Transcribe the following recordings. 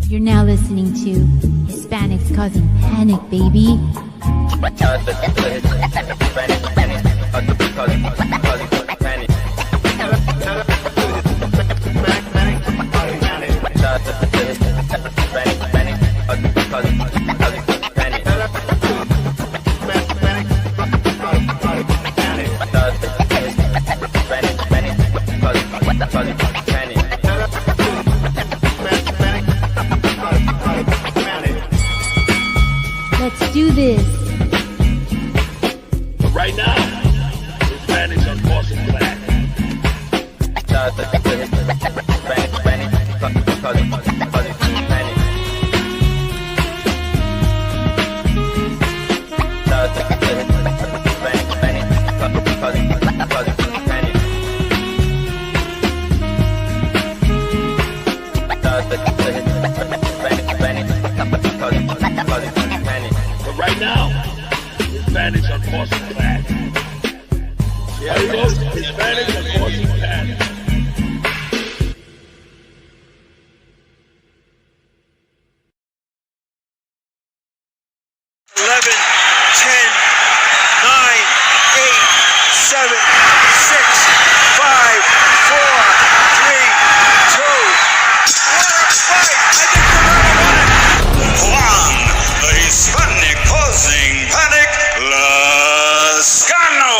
You're now listening to Hispanics Causing Panic, baby. Let's do this. But right now, Hispanics are causing panic. But right now, Hispanics are causing panic. See how it goes? Hispanics are causing panic. Hispanic Causin Panic, Lascano!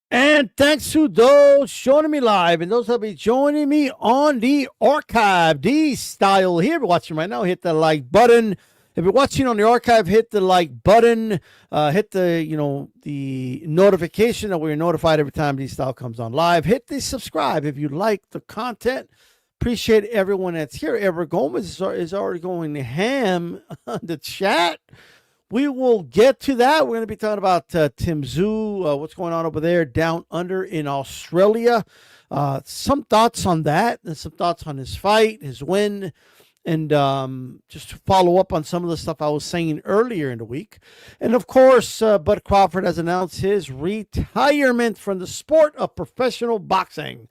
And thanks to those joining me live and those that will be joining me on the archive, D style here. If you're watching right now, hit the like button. If you're watching on the archive, hit the like button. Hit the, the notification that we're notified every time D style comes on live. Hit the subscribe if you like the content. Appreciate everyone that's here. Ever Gomez is already going ham on the chat. We will get to that. We're going to be talking about Tszyu, what's going on over there down under in Australia. Some thoughts on that and some thoughts on his fight, his win, and just to follow up on some of the stuff I was saying earlier in the week. And, of course, Bud Crawford has announced his retirement from the sport of professional boxing.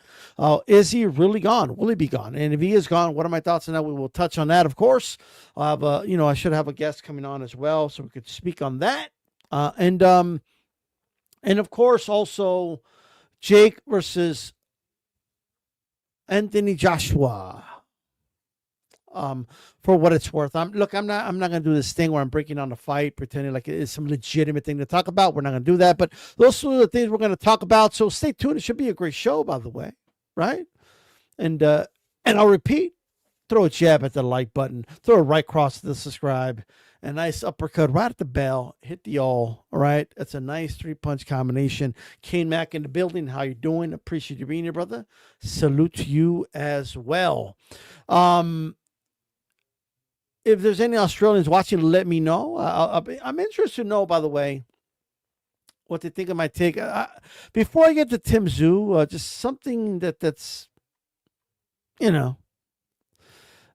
Is he really gone? Will he be gone? And if he is gone, what are my thoughts on that? We will touch on that, of course. I'll have I should have a guest coming on as well so we could speak on that. And of course, also Jake versus Anthony Joshua. For what it's worth. I'm not gonna do this thing where I'm breaking down the fight, pretending like it's some legitimate thing to talk about. We're not gonna do that, but those are the things we're gonna talk about. So stay tuned. It should be a great show, by the way, right? And I'll repeat: throw a jab at the like button, throw a right across to the subscribe, a nice uppercut right at the bell, hit the all right. That's a nice 3-punch combination. Kane Mack in the building. How you doing? Appreciate you being here, brother. Salute to you as well. If there's any Australians watching, let me know. I'm interested to know, by the way, what they think of my take. Before I get to Tszyu, just something that's, I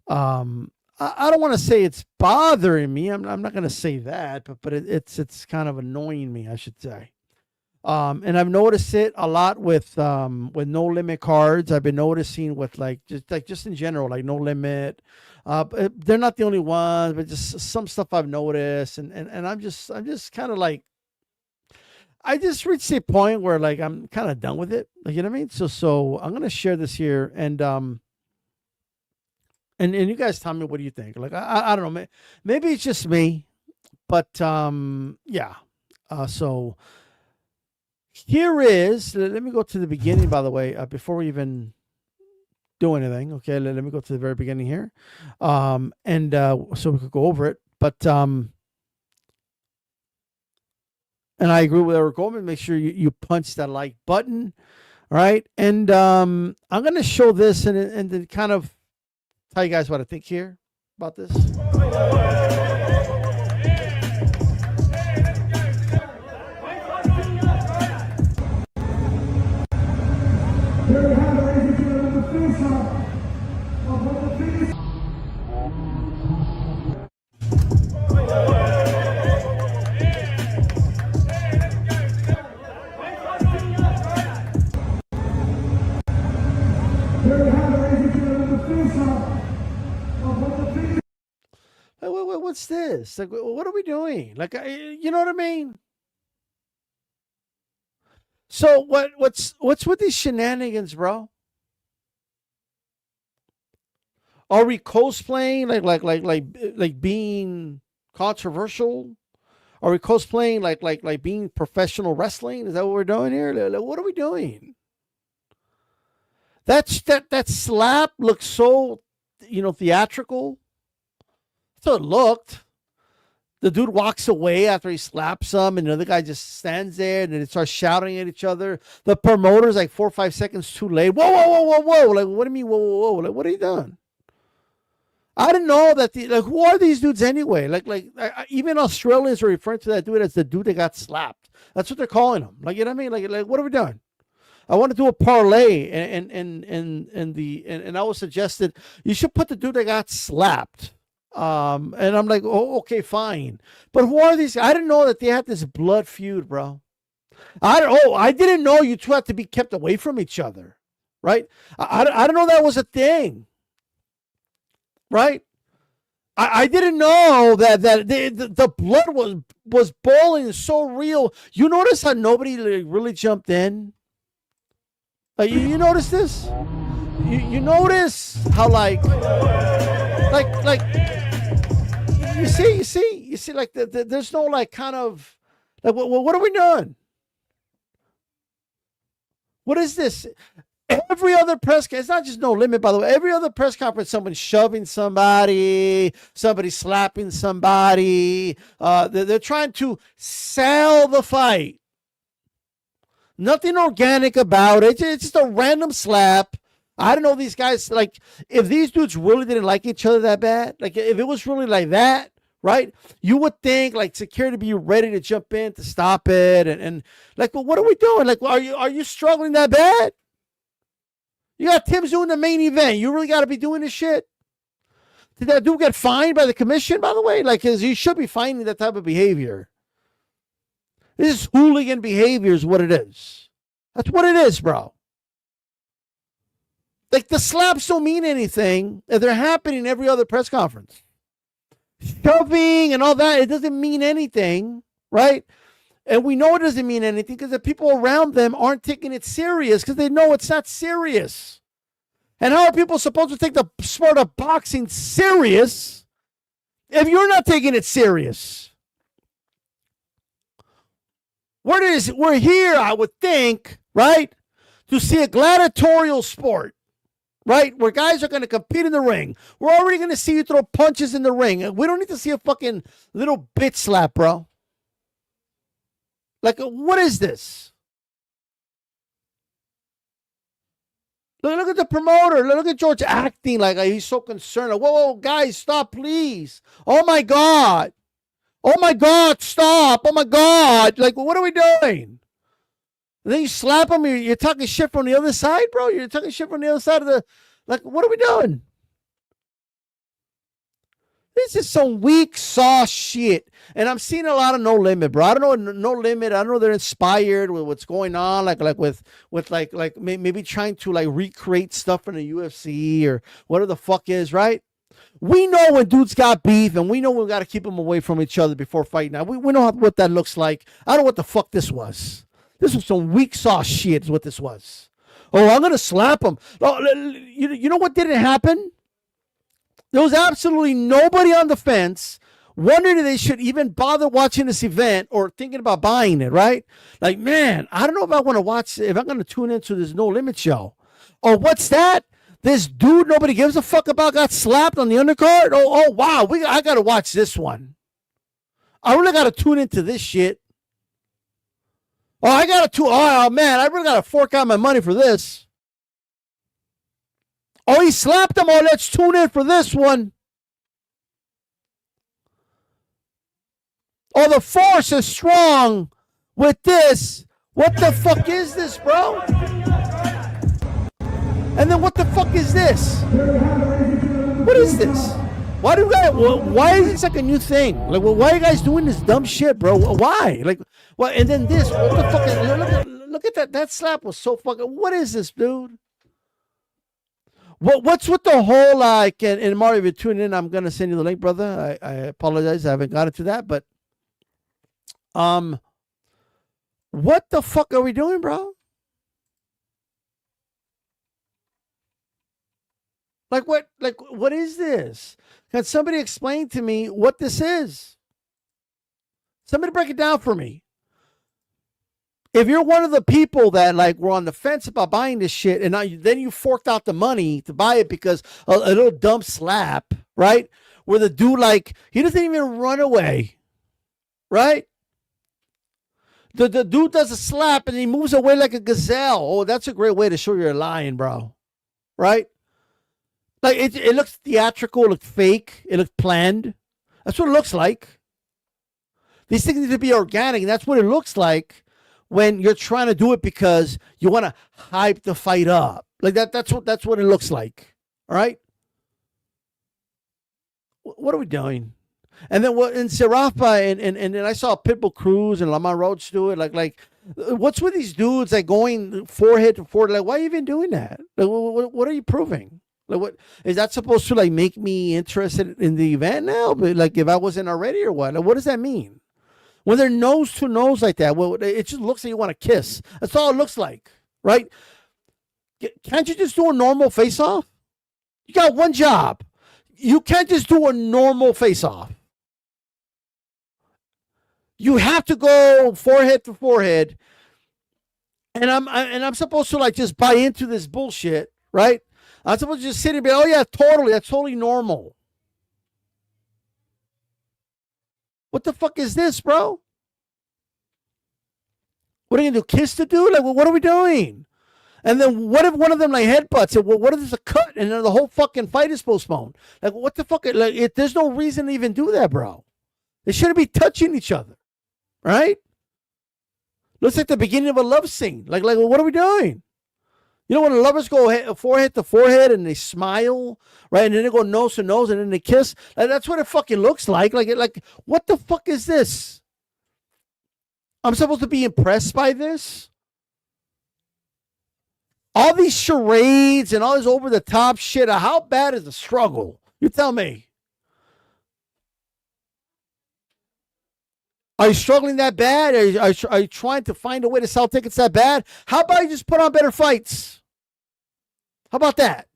don't want to say it's bothering me. I'm not going to say that, but it's kind of annoying me, I should say. And I've noticed it a lot with No Limit cards. I've been noticing with just in general, like No Limit. They're not the only ones, but just some stuff I've noticed, and I'm just kind of like, I just reached a point where like I'm kind of done with it. Like, you know what I mean? So I'm gonna share this here, and And you guys tell me, what do you think? Like, I don't know. Maybe it's just me, but yeah. So here is, let me go to the beginning, by the way, before we even do anything. Okay, let me go to the very beginning here. And so we could go over it. But and I agree with Eric Goldman. Make sure you punch that like button. All right. And I'm going to show this and then kind of tell you guys what I think here about this. What's this? Like, what are we doing? Like, you know what I mean? So what's with these shenanigans, bro? Are we cosplaying like being controversial? Are we cosplaying like being professional wrestling? Is that what we're doing here? Like, what are we doing? That slap looks so, theatrical. So it looked. The dude walks away after he slaps him, and the other guy just stands there, and then it starts shouting at each other. The promoter's like 4 or 5 seconds too late. Whoa, whoa, whoa, whoa, whoa! Like, what do you mean, whoa, whoa, whoa? Like, what are you doing? I didn't know that. Who are these dudes anyway? Even Australians are referring to that dude as the dude that got slapped. That's what they're calling him. Like, you know what I mean? Like, what are we doing? I want to do a parlay, and I was suggested you should put the dude that got slapped. And I'm like, oh, okay, fine. But who are these? I didn't know that they had this blood feud, bro. I didn't know you two had to be kept away from each other, right? I didn't know that was a thing, right? I didn't know that the blood was boiling so real. You notice how nobody really jumped in? You notice this? You notice how like you see like there's no like kind of like what are we doing? What is this? Every other it's not just No Limit, by the way. Every other press conference, someone's shoving somebody slapping somebody. They're trying to sell the fight. Nothing organic about it. It's just a random slap. I don't know these guys, like, if these dudes really didn't like each other that bad, like, if it was really like that, right, you would think, like, security be ready to jump in to stop it, and like, well, what are we doing? Like, are you struggling that bad? You got Tim Tszyu in the main event. You really got to be doing this shit? Did that dude get fined by the commission, by the way? Like, because you should be finding that type of behavior. This is hooligan behavior is what it is. That's what it is, bro. Like, the slaps don't mean anything if they're happening every other press conference. Shoving and all that, it doesn't mean anything, right? And we know it doesn't mean anything because the people around them aren't taking it serious because they know it's not serious. And how are people supposed to take the sport of boxing serious if you're not taking it serious? We're here, I would think, right, to see a gladiatorial sport. Right? Where guys are going to compete in the ring. We're already going to see you throw punches in the ring. We don't need to see a fucking little bitch slap, bro. Like, what is this? Look at the promoter. Look at George acting like he's so concerned. Like, whoa, guys, stop, please. Oh, my God. Oh, my God, stop. Oh, my God. Like, what are we doing? And then you slap him, you're talking shit from the other side, bro. You're talking shit from the other side of the, like, what are we doing? This is some weak sauce shit. And I'm seeing a lot of No Limit, bro. I don't know No Limit. I don't know they're inspired with what's going on, like with maybe trying to like recreate stuff from the UFC or whatever the fuck is, right? We know when dudes got beef, and we know we got to keep them away from each other before fighting. Now we know what that looks like. I don't know what the fuck this was. This was some weak sauce shit is what this was. Oh, I'm going to slap him. Oh, you know what didn't happen? There was absolutely nobody on the fence wondering if they should even bother watching this event or thinking about buying it, right? Like, man, I don't know if I want to watch, if I'm going to tune into this No Limit show. Oh, what's that? This dude nobody gives a fuck about got slapped on the undercard? Oh, wow, I got to watch this one. I really got to tune into this shit. Oh, man, I really got to fork out my money for this. Oh, he slapped him. Oh, let's tune in for this one. Oh, the force is strong with this. What the fuck is this, bro? And then what the fuck is this? What is this? Why is this like a new thing? Like, why are you guys doing this dumb shit, bro? Why? Like, what? And then this, what the fuck is, look at that. That slap was so fucking, what is this, dude? What's with the whole, like, and Mario, if you're tuning in, I'm going to send you the link, brother. I apologize. I haven't got into that, but, what the fuck are we doing, bro? Like, what is this? Can somebody explain to me what this is? Somebody break it down for me. If you're one of the people that like were on the fence about buying this shit, and then you forked out the money to buy it because a little dumb slap, right? Where the dude, like, he doesn't even run away, right? The dude does a slap and he moves away like a gazelle. Oh, that's a great way to show you're lying, bro. Right? Like, it looks theatrical, it looks fake, it looks planned. That's what it looks like. These things need to be organic, and that's what it looks like when you're trying to do it because you want to hype the fight up. Like that's what it looks like. All right? What are we doing? And then what in Zerafa and then I saw Pitbull Cruz and Lamar Roach do it. Like what's with these dudes like going forehead to forehead? Like, why are you even doing that? Like, what are you proving? Like, what is that supposed to like make me interested in the event now? But like, if I wasn't already or what? Like, what does that mean? When they're nose to nose like that, well, it just looks like you want to kiss. That's all it looks like, right? Can't you just do a normal face-off? You got one job. You can't just do a normal face-off. You have to go forehead to forehead, and I'm supposed to like just buy into this bullshit, right? I'm supposed to just sit and be, oh yeah, totally, that's totally normal. What the fuck is this, bro? What are you gonna do? Kiss the dude? Like, well, what are we doing? And then what if one of them like headbutts it? Well, what if there's a cut and then the whole fucking fight is postponed? Like, what the fuck? Like, there's no reason to even do that, bro. They shouldn't be touching each other, right? Looks like the beginning of a love scene. Like, what are we doing? You know when the lovers go forehead to forehead and they smile, right? And then they go nose to nose and then they kiss. Like, that's what it fucking looks like. Like, what the fuck is this? I'm supposed to be impressed by this? All these charades and all this over the top shit. How bad is the struggle? You tell me. Are you struggling that bad? Are you trying to find a way to sell tickets that bad? How about you just put on better fights? How about that?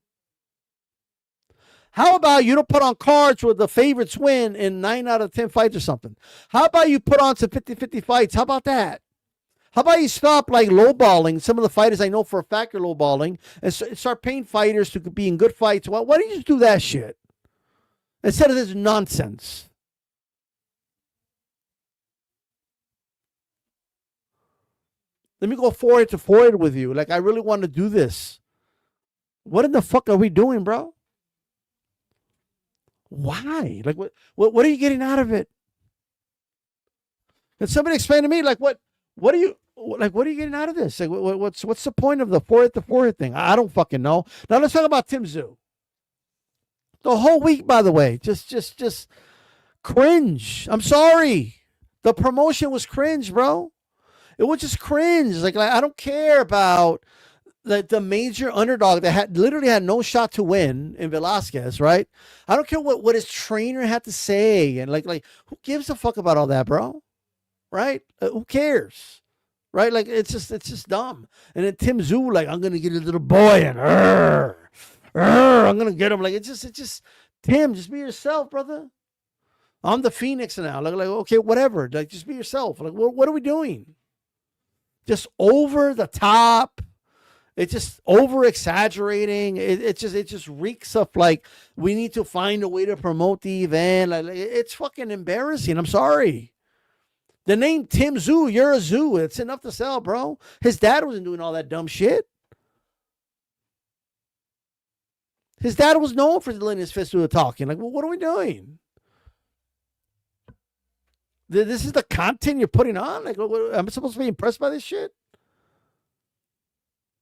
How about you don't put on cards where the favorites win in 9 out of 10 fights or something? How about you put on some 50-50 fights? How about that? How about you stop like lowballing some of the fighters I know for a fact are lowballing and start paying fighters to be in good fights? Why don't you just do that shit instead of this nonsense? Let me go forehead to forehead with you. Like, I really want to do this. What in the fuck are we doing, bro? Why? Like, what are you getting out of it? Can somebody explain to me, like, what are you getting out of this? Like, what's the point of the forehead to forehead thing? I don't fucking know. Now let's talk about Tszyu. The whole week, by the way, just cringe. I'm sorry. The promotion was cringe, bro. It was just cringe. Like I don't care about the major underdog that literally had no shot to win in Velasquez, right? I don't care what his trainer had to say, and like who gives a fuck about all that, bro? Right? Who cares? Right? Like it's just dumb. And then Tszyu, like, I'm gonna get a little boy and I'm gonna get him. Like it's just Tim, just be yourself, brother. I'm the Phoenix now. Like okay, whatever. Like, just be yourself. Like, what are we doing? Just over the top. It's just over exaggerating. It just reeks of like we need to find a way to promote the event. Like, it's fucking embarrassing. I'm sorry. The name Tim Tszyu, you're a zoo. It's enough to sell, bro. His dad wasn't doing all that dumb shit. His dad was known for letting his fist do the talking. Like, well, what are we doing? This is the content you're putting on? Like, am I supposed to be impressed by this shit?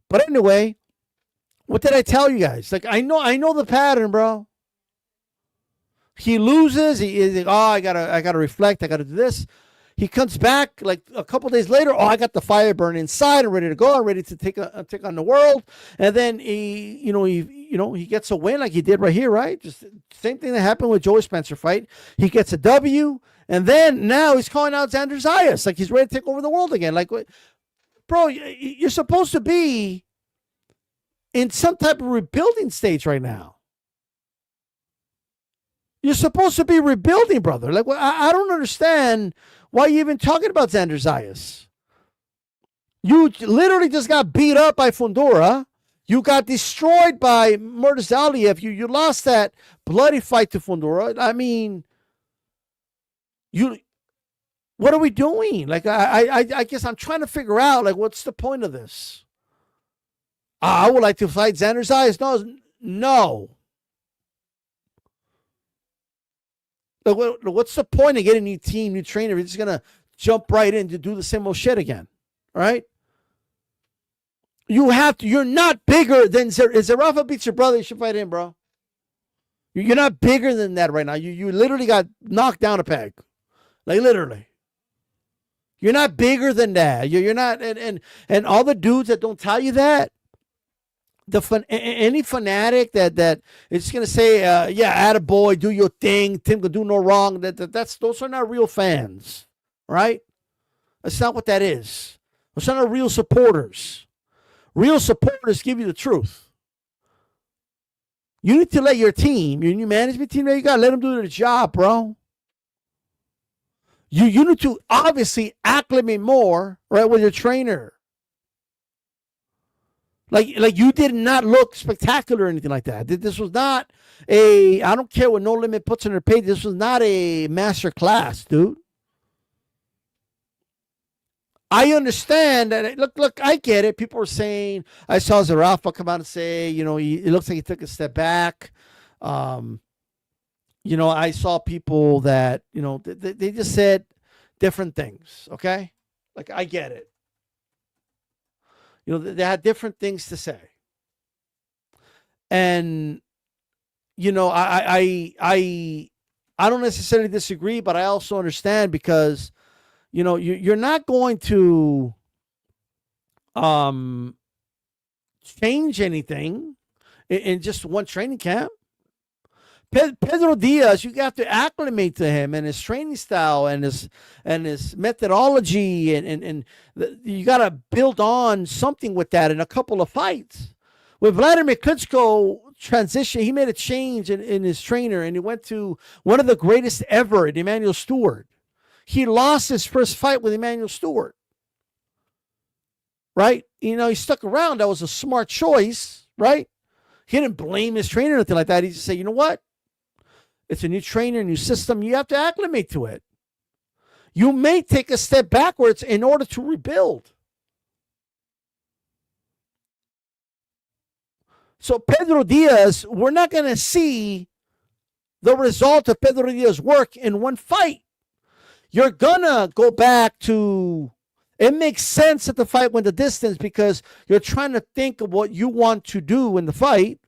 But anyway, what did I tell you guys? Like, I know the pattern, bro. He loses. He is like, oh, I gotta reflect. I gotta do this. He comes back like a couple days later. Oh, I got the fire burning inside. I'm ready to go. I'm ready to take on the world. And then he gets a win like he did right here, right? Just same thing that happened with Joey Spencer fight. He gets a W, and then now he's calling out Xander Zayas like he's ready to take over the world again. Like, bro, you're supposed to be in some type of rebuilding stage right now. You're supposed to be rebuilding, brother. Like, I don't understand why you even talking about Xander Zayas. You literally just got beat up by Fundora. You got destroyed by Murtazaliev. You lost that bloody fight to Fundora. I mean, what are we doing? Like, I guess I'm trying to figure out, like, what's the point of this? I would like to fight Xander Zayas. No. What's the point of getting a new team, new trainer? You're just going to jump right in to do the same old shit again. All right? You're not bigger than if Zerafa beats your brother, you should fight him, bro. You're not bigger than that right now. You literally got knocked down a peg. Like, literally. You're not bigger than that. You're not, and all the dudes that don't tell you that, any fanatic that is going to say, yeah, attaboy, do your thing, Tim can do no wrong, those are not real fans, right? That's not what that is. Those are not real supporters. Real supporters give you the truth. You need to let your team, your new management team that you got, let them do their job, bro. You need to obviously acclimate more, right, with your trainer. Like you did not look spectacular or anything like that. This was not I don't care what No Limit puts on their page. This was not a master class, dude. I understand that. Look, I get it. People are saying, I saw Zerafa come out and say, it looks like he took a step back. I saw people that, they just said different things. Okay. Like, I get it. They had different things to say. And, I don't necessarily disagree, but I also understand because, you're not going to change anything in just one training camp. Pedro Diaz, you got to acclimate to him and his training style and his methodology, and you got to build on something with that in a couple of fights. With Vladimir Klitschko transition, he made a change in his trainer, and he went to one of the greatest ever, Emmanuel Stewart. He lost his first fight with Emmanuel Stewart, right? He stuck around. That was a smart choice, right? He didn't blame his trainer or anything like that. He just said, you know what? It's a new trainer, new system. You have to acclimate to it. You may take a step backwards in order to rebuild. So Pedro Diaz, we're not going to see the result of Pedro Diaz's work in one fight. You're going to go back to, it makes sense that the fight went the distance because you're trying to think of what you want to do in the fight.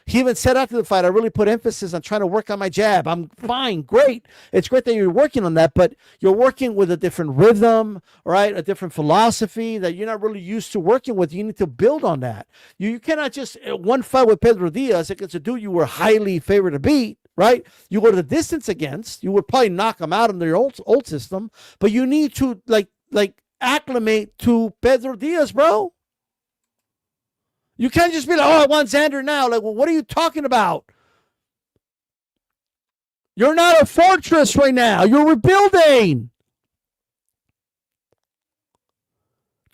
He even said after the fight, I really put emphasis on trying to work on my jab. I'm fine, great. It's great that you're working on that, but you're working with a different rhythm, right? A different philosophy that you're not really used to working with. You need to build on that. You cannot just, one fight with Pedro Diaz against a dude you were highly favored to beat, right? You go to the distance against, you would probably knock him out under your old system, but you need to like acclimate to Pedro Diaz, bro. You can't just be like, oh, I want Xander now. Like, well, what are you talking about? You're not a fortress right now. You're rebuilding.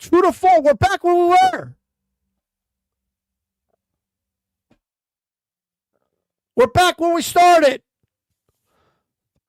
2-4. We're back where we were. We're back where we started.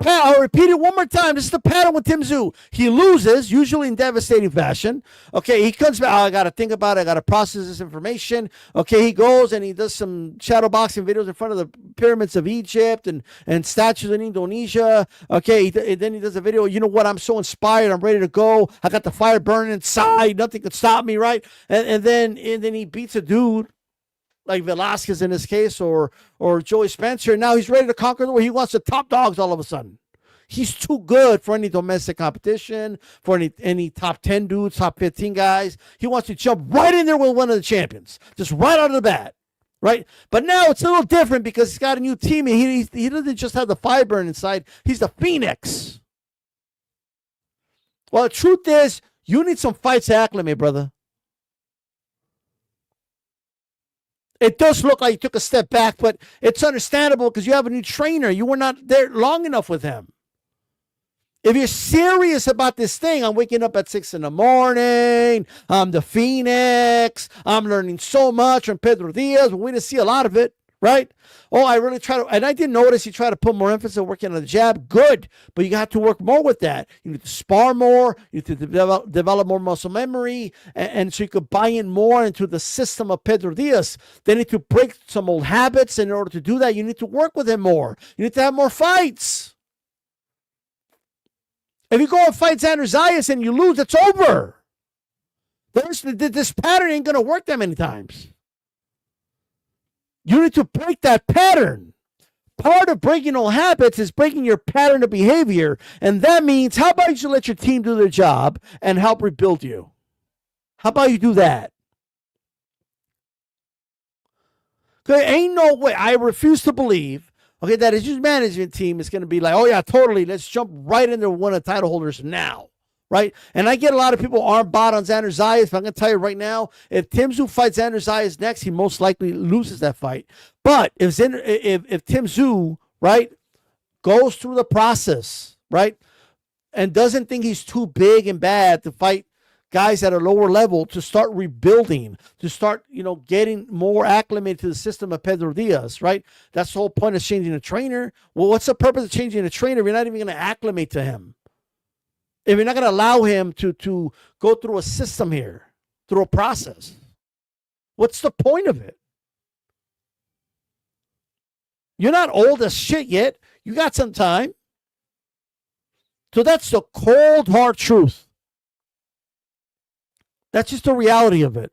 I'll repeat it one more time. This is the pattern with Tszyu. He loses, usually in devastating fashion. Okay, he comes back. Oh, I got to think about it. I got to process this information. Okay, he goes and he does some shadow boxing videos in front of the pyramids of Egypt and statues in Indonesia. Okay, then he does a video. You know what? I'm so inspired. I'm ready to go. I got the fire burning inside. Nothing could stop me, right? And then he beats a dude like Velasquez in this case, or Joey Spencer. Now he's ready to conquer the world. He wants the top dogs all of a sudden. He's too good for any domestic competition, for any top 10 dudes, top 15 guys. He wants to jump right in there with one of the champions, just right out of the bat, right? But now it's a little different because he's got a new team. He doesn't just have the fire burn inside. He's the Phoenix. Well, the truth is, you need some fights to acclimate, brother. It does look like you took a step back, but it's understandable because you have a new trainer. You were not there long enough with him. If you're serious about this thing, I'm waking up at 6 a.m. I'm the Phoenix. I'm learning so much from Pedro Diaz. We didn't see a lot of it, right? Oh, I really try to, and I did notice you try to put more emphasis on working on the jab. Good, but you have to work more with that. You need to spar more. You need to develop more muscle memory, and so you could buy in more into the system of Pedro Diaz. They need to break some old habits. In order to do that, you need to work with him more. You need to have more fights. If you go and fight Xander Zayas and you lose, it's over. This pattern ain't going to work that many times. You need to break that pattern. Part of breaking old habits is breaking your pattern of behavior. And that means, how about you let your team do their job and help rebuild you? How about you do that? Okay, ain't no way. I refuse to believe, okay, that his management team is going to be like, oh, yeah, totally. Let's jump right into one of the title holders now. Right? And I get a lot of people arm bot on Xander Zayas, but I'm going to tell you right now, if Tszyu fights Xander Zayas next, he most likely loses that fight. But if Tszyu, right, goes through the process, right, and doesn't think he's too big and bad to fight guys at a lower level, to start rebuilding, to start, getting more acclimated to the system of Pedro Diaz, right? That's the whole point of changing a trainer. Well, what's the purpose of changing a trainer if you're not even going to acclimate to him? If you're not going to allow him to go through a system here, through a process, what's the point of it? You're not old as shit yet. You got some time. So that's the cold, hard truth. That's just the reality of it.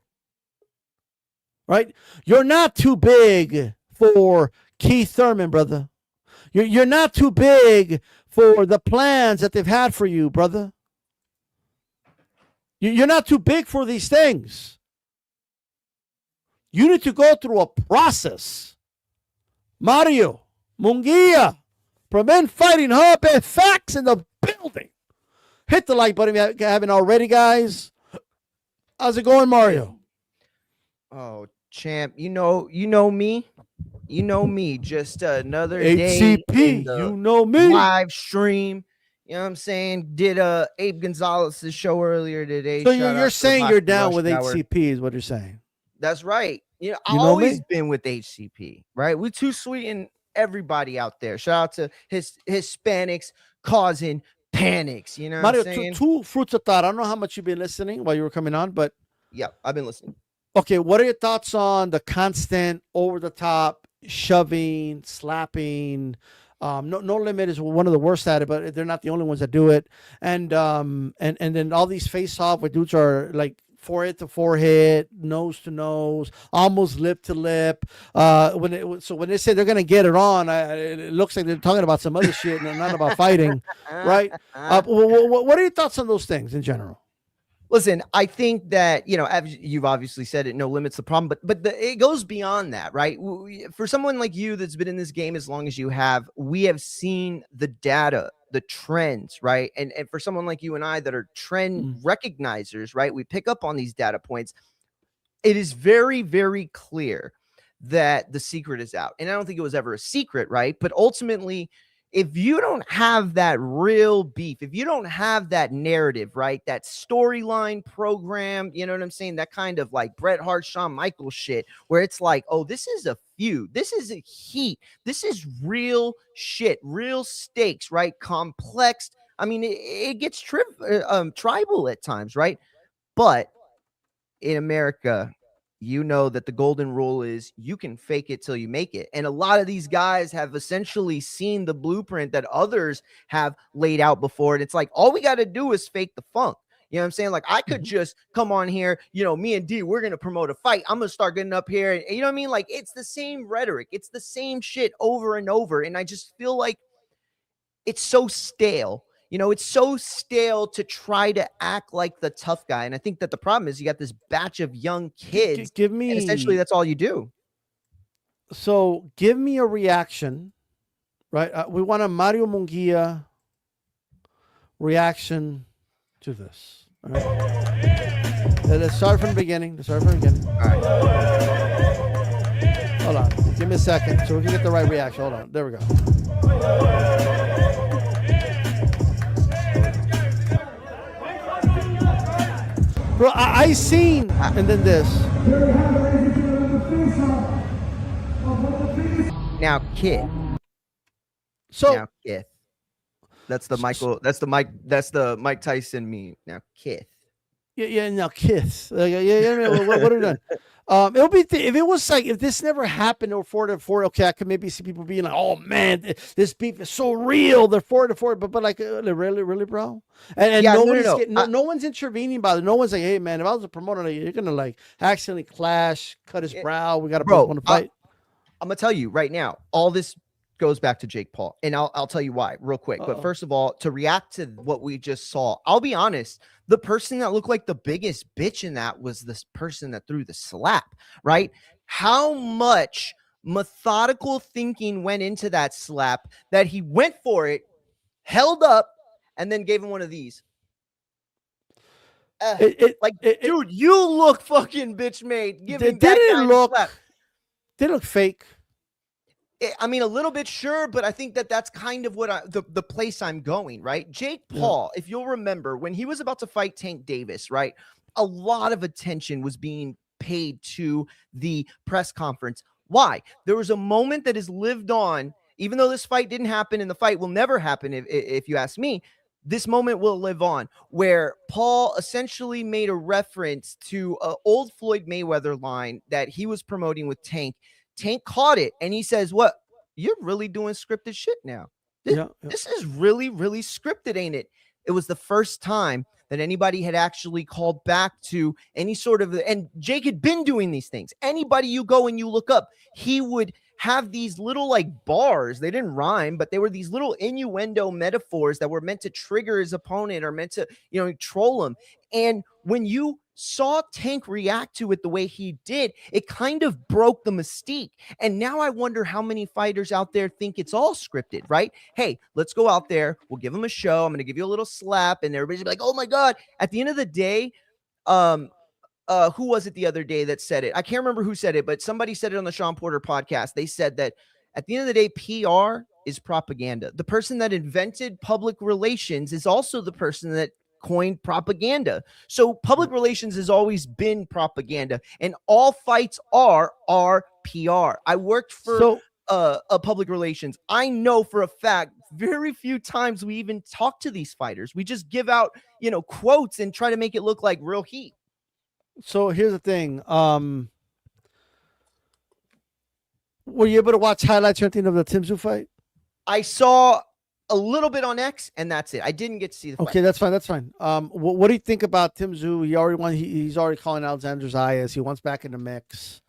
Right? You're not too big for Keith Thurman, brother. You're not too big for the plans that they've had for you, brother. You're not too big for these things. You need to go through a process. Mario Munguia, Prevent Fighting Hub and Facts in the building. Hit the like button if you haven't already, guys. How's it going, Mario? Oh, champ, you know me. You know me. Just another day. HCP, you know me. Live stream. You know what I'm saying? Did Abe Gonzalez's show earlier today. So you're saying you're down with HCP is what you're saying. That's right. I've know always me? been with HCP, right? We're too sweet and everybody out there. Shout out to Hispanics Causing Panics. You know what Mario, I'm saying? two fruits of thought. I don't know how much you've been listening while you were coming on, but Yeah, I've been listening. okay, what are your thoughts on the constant over-the-top shoving, slapping? No Limit is one of the worst at it, but they're not the only ones that do it. And then all these face-off where dudes are like forehead to forehead, nose to nose, almost lip to lip. When they say they're gonna get it on, it looks like they're talking about some other shit and not about fighting, right? What are your thoughts on those things in general? Listen, I think that, as you've obviously said it, No Limit's the problem, but it goes beyond that, right? For someone like you that's been in this game as long as you have, we have seen the data, the trends, right? And for someone like you and I that are trend recognizers, right? We pick up on these data points. It is very, very clear that the secret is out. And I don't think it was ever a secret, right? But ultimately, if you don't have that real beef, if you don't have that narrative, right, that storyline program, you know what I'm saying? That kind of like Bret Hart, Shawn Michaels shit, where it's like, oh, this is a feud, this is a heat, this is real shit, real stakes, right? Complex. I mean, it gets tribal at times, right? But in America, you know that the golden rule is you can fake it till you make it. And a lot of these guys have essentially seen the blueprint that others have laid out before. And it's like, all we got to do is fake the funk. You know what I'm saying? Like, I could just come on here, you know, me and D, we're going to promote a fight. I'm going to start getting up here. And you know what I mean? Like, it's the same rhetoric. It's the same shit over and over. And I just feel like it's so stale. You know, it's so stale to try to act like the tough guy. And I think that the problem is you got this batch of young kids. Give me, and essentially that's all you do. So give me a reaction, right? We want a Mario Munguia reaction to this. All right. Let's start from the beginning. All right. Hold on. Give me a second so we can get the right reaction. Hold on. There we go. Bro, I seen, and then this. Now, Kid. So now, Kid. That's the Mike Tyson meme. Now, Kid. Yeah. Now, kiss. What are we doing? It'll be if it was like if this never happened or 4-4. Okay, I could maybe see people being like, "Oh man, this beef is so real." They're 4-4, but like, really, bro. And yeah, no one's intervening by it. No one's like, "Hey, man, if I was a promoter, you're gonna like accidentally clash, cut his brow. We got to want to fight." I'm gonna tell you right now. All this goes back to Jake Paul, and I'll tell you why real quick. But first of all, to react to what we just saw, I'll be honest. The person that looked like the biggest bitch in that was this person that threw the slap, right? How much methodical thinking went into that slap that he went for it, held up, and then gave him one of these. Dude, you look fucking bitch made. Didn't look fake. I mean, a little bit, sure, but I think that's kind of what the place I'm going, right? Jake Paul, if you'll remember, when he was about to fight Tank Davis, right, a lot of attention was being paid to the press conference. Why? There was a moment that has lived on, even though this fight didn't happen and the fight will never happen, if you ask me. This moment will live on, where Paul essentially made a reference to an old Floyd Mayweather line that he was promoting with Tank. Tank caught it and he says, "What? You're really doing scripted shit now. This is really, really scripted, ain't it?" It was the first time that anybody had actually called back to any sort of, and Jake had been doing these things. Anybody you go and you look up, he would have these little like bars. They didn't rhyme, but they were these little innuendo metaphors that were meant to trigger his opponent or meant to, troll him. And when you saw Tank react to it the way he did, it kind of broke the mystique. And now I wonder how many fighters out there think it's all scripted, right? Hey, let's go out there. We'll give them a show. I'm going to give you a little slap. And everybody's like, "Oh my God." At the end of the day, who was it the other day that said it? I can't remember who said it, but somebody said it on the Sean Porter podcast. They said that at the end of the day, PR is propaganda. The person that invented public relations is also the person that coined propaganda. So public relations has always been propaganda, and all fights are PR. I worked for a public relations. I know for a fact very few times we even talk to these fighters. We just give out, quotes and try to make it look like real heat. So here's the thing. Were you able to watch highlights or anything of the Tszyu fight? I saw a little bit on X, and that's it. I didn't get to see the fight. Okay, that's fine. What do you think about Tszyu? He's already calling Alexander Zayas. He wants back in the mix.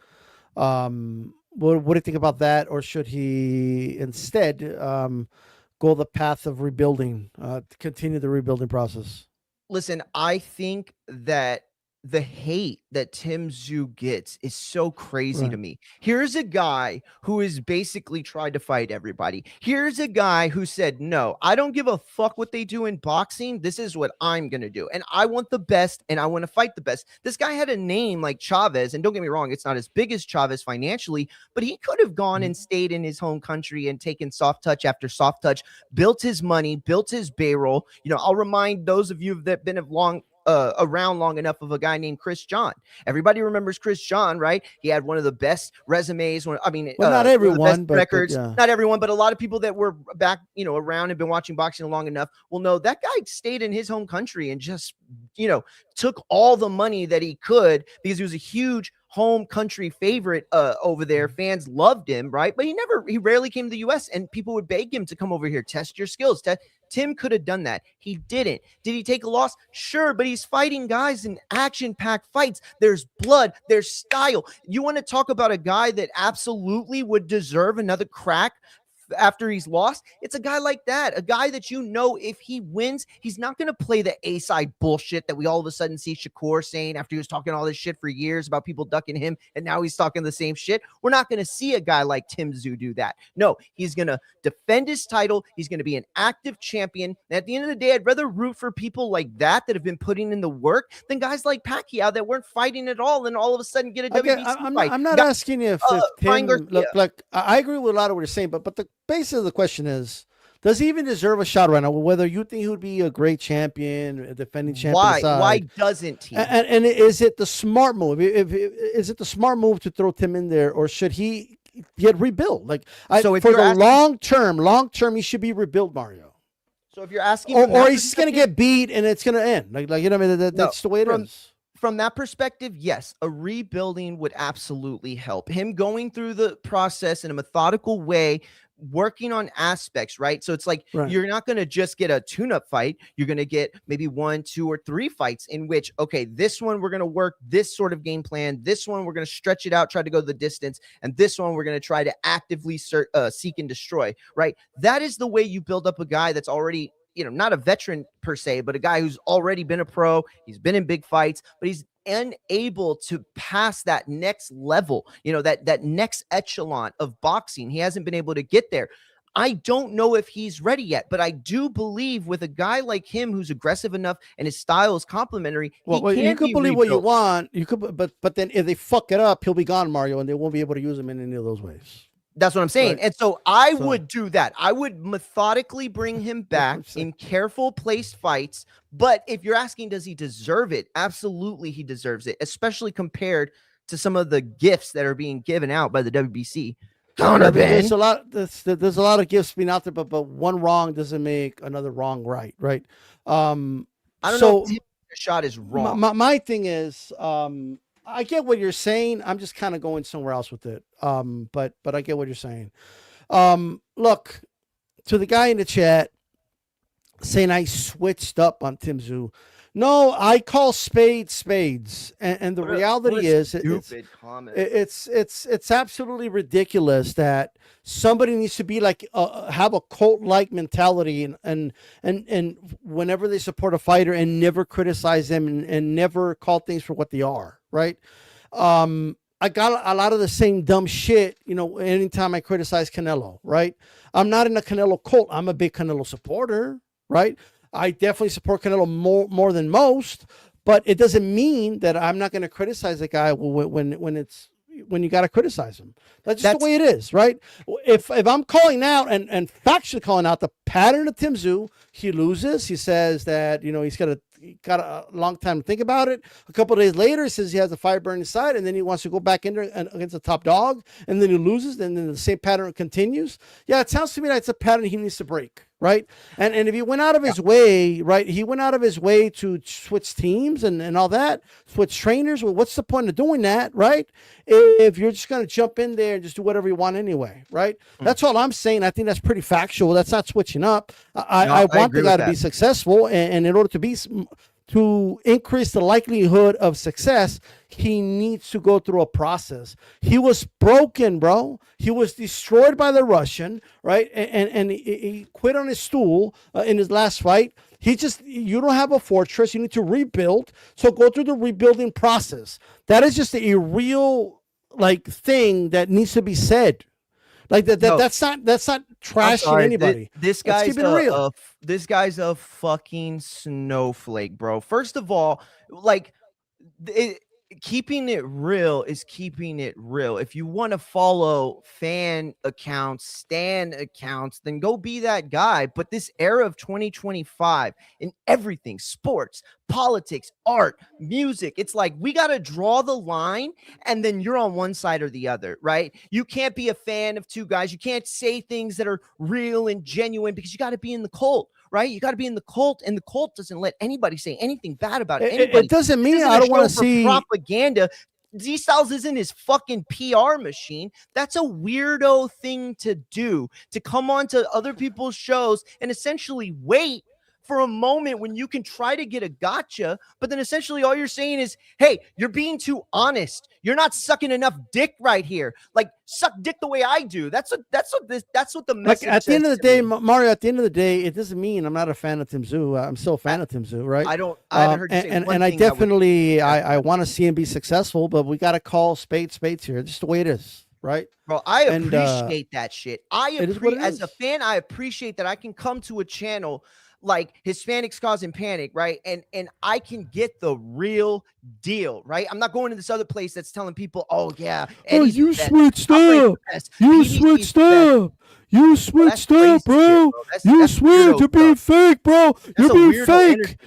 What do you think about that? Or should he instead go the path of rebuilding, to continue the rebuilding process? Listen, I think that the hate that Tszyu gets is so crazy to me. Here's a guy who has basically tried to fight everybody. Here's a guy who said, no, I don't give a fuck what they do in boxing. This is what I'm going to do. And I want the best, and I want to fight the best. This guy had a name like Chavez, and don't get me wrong, it's not as big as Chavez financially, but he could have gone and stayed in his home country and taken soft touch after soft touch, built his money, built his bankroll. You know, I'll remind those of you that have been around long enough of a guy named Chris John. Everybody remembers Chris John, right? He had one of the best resumes. Not everyone, but records. Yeah. Not everyone, but a lot of people that were back, around and been watching boxing long enough will know that guy stayed in his home country and just, took all the money that he could because he was a huge home country favorite over there. Fans loved him, right? But he rarely came to the US, and people would beg him to come over here, test your skills. Tim could have done that. He didn't. Did he take a loss? Sure, but he's fighting guys in action-packed fights. There's blood, there's style. You want to talk about a guy that absolutely would deserve another crack after he's lost? It's a guy like that, a guy that if he wins, he's not going to play the A-side bullshit that we all of a sudden see Shakur saying after he was talking all this shit for years about people ducking him, and now he's talking the same shit. We're not going to see a guy like Tszyu do that. No, he's going to defend his title. He's going to be an active champion. And at the end of the day, I'd rather root for people like that have been putting in the work than guys like Pacquiao that weren't fighting at all and all of a sudden get a WBC fight. I'm not asking you if Tim, look, I agree with a lot of what you're saying, but the basis of the question is, does he even deserve a shot right now? Whether you think he would be a great champion, a defending champion. Why doesn't he? And is it the smart move? Is it the smart move to throw Tim in there, or should he get rebuilt? For the long term, he should be rebuilt, Mario. So if you're asking, or he's just going to get beat and it's going to end. That's the way it is. From that perspective, yes, a rebuilding would absolutely help him going through the process in a methodical way, working on aspects, right? So it's like you're not going to just get a tune-up fight. You're going to get maybe 1, 2, or 3 fights in which, okay, this one we're going to work this sort of game plan. This one we're going to stretch it out, try to go the distance. And this one we're going to try to actively seek and destroy, right? That is the way you build up a guy that's already, not a veteran per se, but a guy who's already been a pro. He's been in big fights, but he's unable to pass that next level, that next echelon of boxing. He hasn't been able to get there. I don't know if he's ready yet, but I do believe with a guy like him who's aggressive enough and his style is complementary. Well, you could believe what you want. You could, but then if they fuck it up, he'll be gone, Mario, and they won't be able to use him in any of those ways. That's what I'm saying. Right. And so I would do that. I would methodically bring him back in careful placed fights. But if you're asking, does he deserve it? Absolutely, he deserves it, especially compared to some of the gifts that are being given out by the WBC. There's a lot of gifts being out there, but one wrong doesn't make another wrong right? I don't know if the shot is wrong. My thing is, I get what you're saying. I'm just kind of going somewhere else with it. But I get what you're saying. Look, to the guy in the chat saying I switched up on Tszyu. No, I call spades. And the reality is it's absolutely ridiculous that somebody needs to be like have a cult-like mentality and whenever they support a fighter and never criticize them and never call things for what they are, right? I got a lot of the same dumb shit, anytime I criticize Canelo, right? I'm not in a Canelo cult. I'm a big Canelo supporter, right? I definitely support Canelo more than most, but it doesn't mean that I'm not going to criticize a guy when you got to criticize him. That's the way it is, right? If I'm calling out and factually calling out the pattern of Tszyu, he loses. He says that he's got a long time to think about it. A couple of days later, he says he has a fire burning inside, and then he wants to go back in there against the top dog, and then he loses, and then the same pattern continues. Yeah, it sounds to me like it's a pattern he needs to break, right? And if he went out of his way, right, he went out of his way to switch teams and all that, switch trainers. Well, what's the point of doing that, right? If you're just going to jump in there and just do whatever you want anyway, right? That's all I'm saying. I think that's pretty factual. That's not switching up. I want the guy to be successful, and in order to increase the likelihood of success, he needs to go through a process. He was broken, bro. He was destroyed by the Russian, right? And he quit on his stool in his last fight. You don't have a fortress. You need to rebuild. So go through the rebuilding process. That is just a real like thing that needs to be said. Like that. No. That's not trashing anybody. This Let's guy's keep it real. this guy's a fucking snowflake, bro. First of all, like keeping it real is keeping it real. If you want to follow fan accounts, stan accounts, then go be that guy. But this era of 2025 in everything, sports, politics, art, music, it's like we got to draw the line and then you're on one side or the other, right? You can't be a fan of two guys. You can't say things that are real and genuine because you got to be in the cult. Right, you got to be in the cult, and the cult doesn't let anybody say anything bad about anybody. It doesn't mean I don't want to see propaganda. Z Styles isn't his fucking PR machine. That's a weirdo thing to do, to come on to other people's shows and essentially wait for a moment when you can try to get a gotcha, but then essentially all you're saying is, hey, you're being too honest. You're not sucking enough dick right here. Like, suck dick the way I do. That's what the message. Like, at the end of the day, Mario, at the end of the day, it doesn't mean I'm not a fan of Tszyu. I'm still a fan of Tszyu, right? I heard you say and I definitely I want to see him be successful, but we got to call spades here. Just the way it is. Right, bro. I appreciate that shit. As a fan, I appreciate that I can come to a channel like Hispanics Causin Panic, right? And I can get the real deal, right? I'm not going to this other place that's telling people, oh yeah, you switched up. You switched up. You switched up, bro. You switched. You're being fake, bro. You're being fake.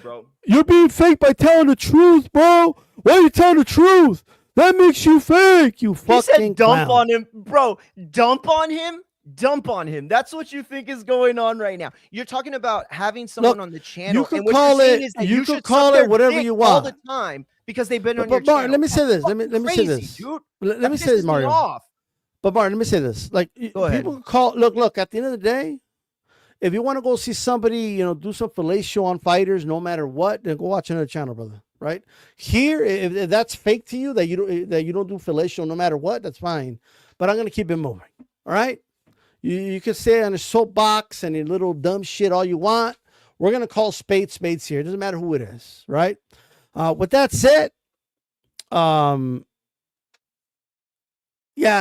You're being fake by telling the truth, bro. Why are you telling the truth? That makes you fake. You fucking He said dump on him, bro. Dump on him. Dump on him. That's what you think is going on right now. You're talking about having someone on the channel. You can call it. You can call it whatever you want all the time because they've been on your channel. Let me say this. Let me say this. Dude. Let me say this, Mario. But Martin, let me say this. Like, people can call. Look. At the end of the day, if you want to go see somebody, do some fellatio on fighters, no matter what, then go watch another channel, brother. Right here, if that's fake to you, that you don't do fellatio no matter what, that's fine. But I'm gonna keep it moving. All right. You can stay on a soapbox and your little dumb shit all you want. We're going to call spades here. It doesn't matter who it is, right? With that said, yeah,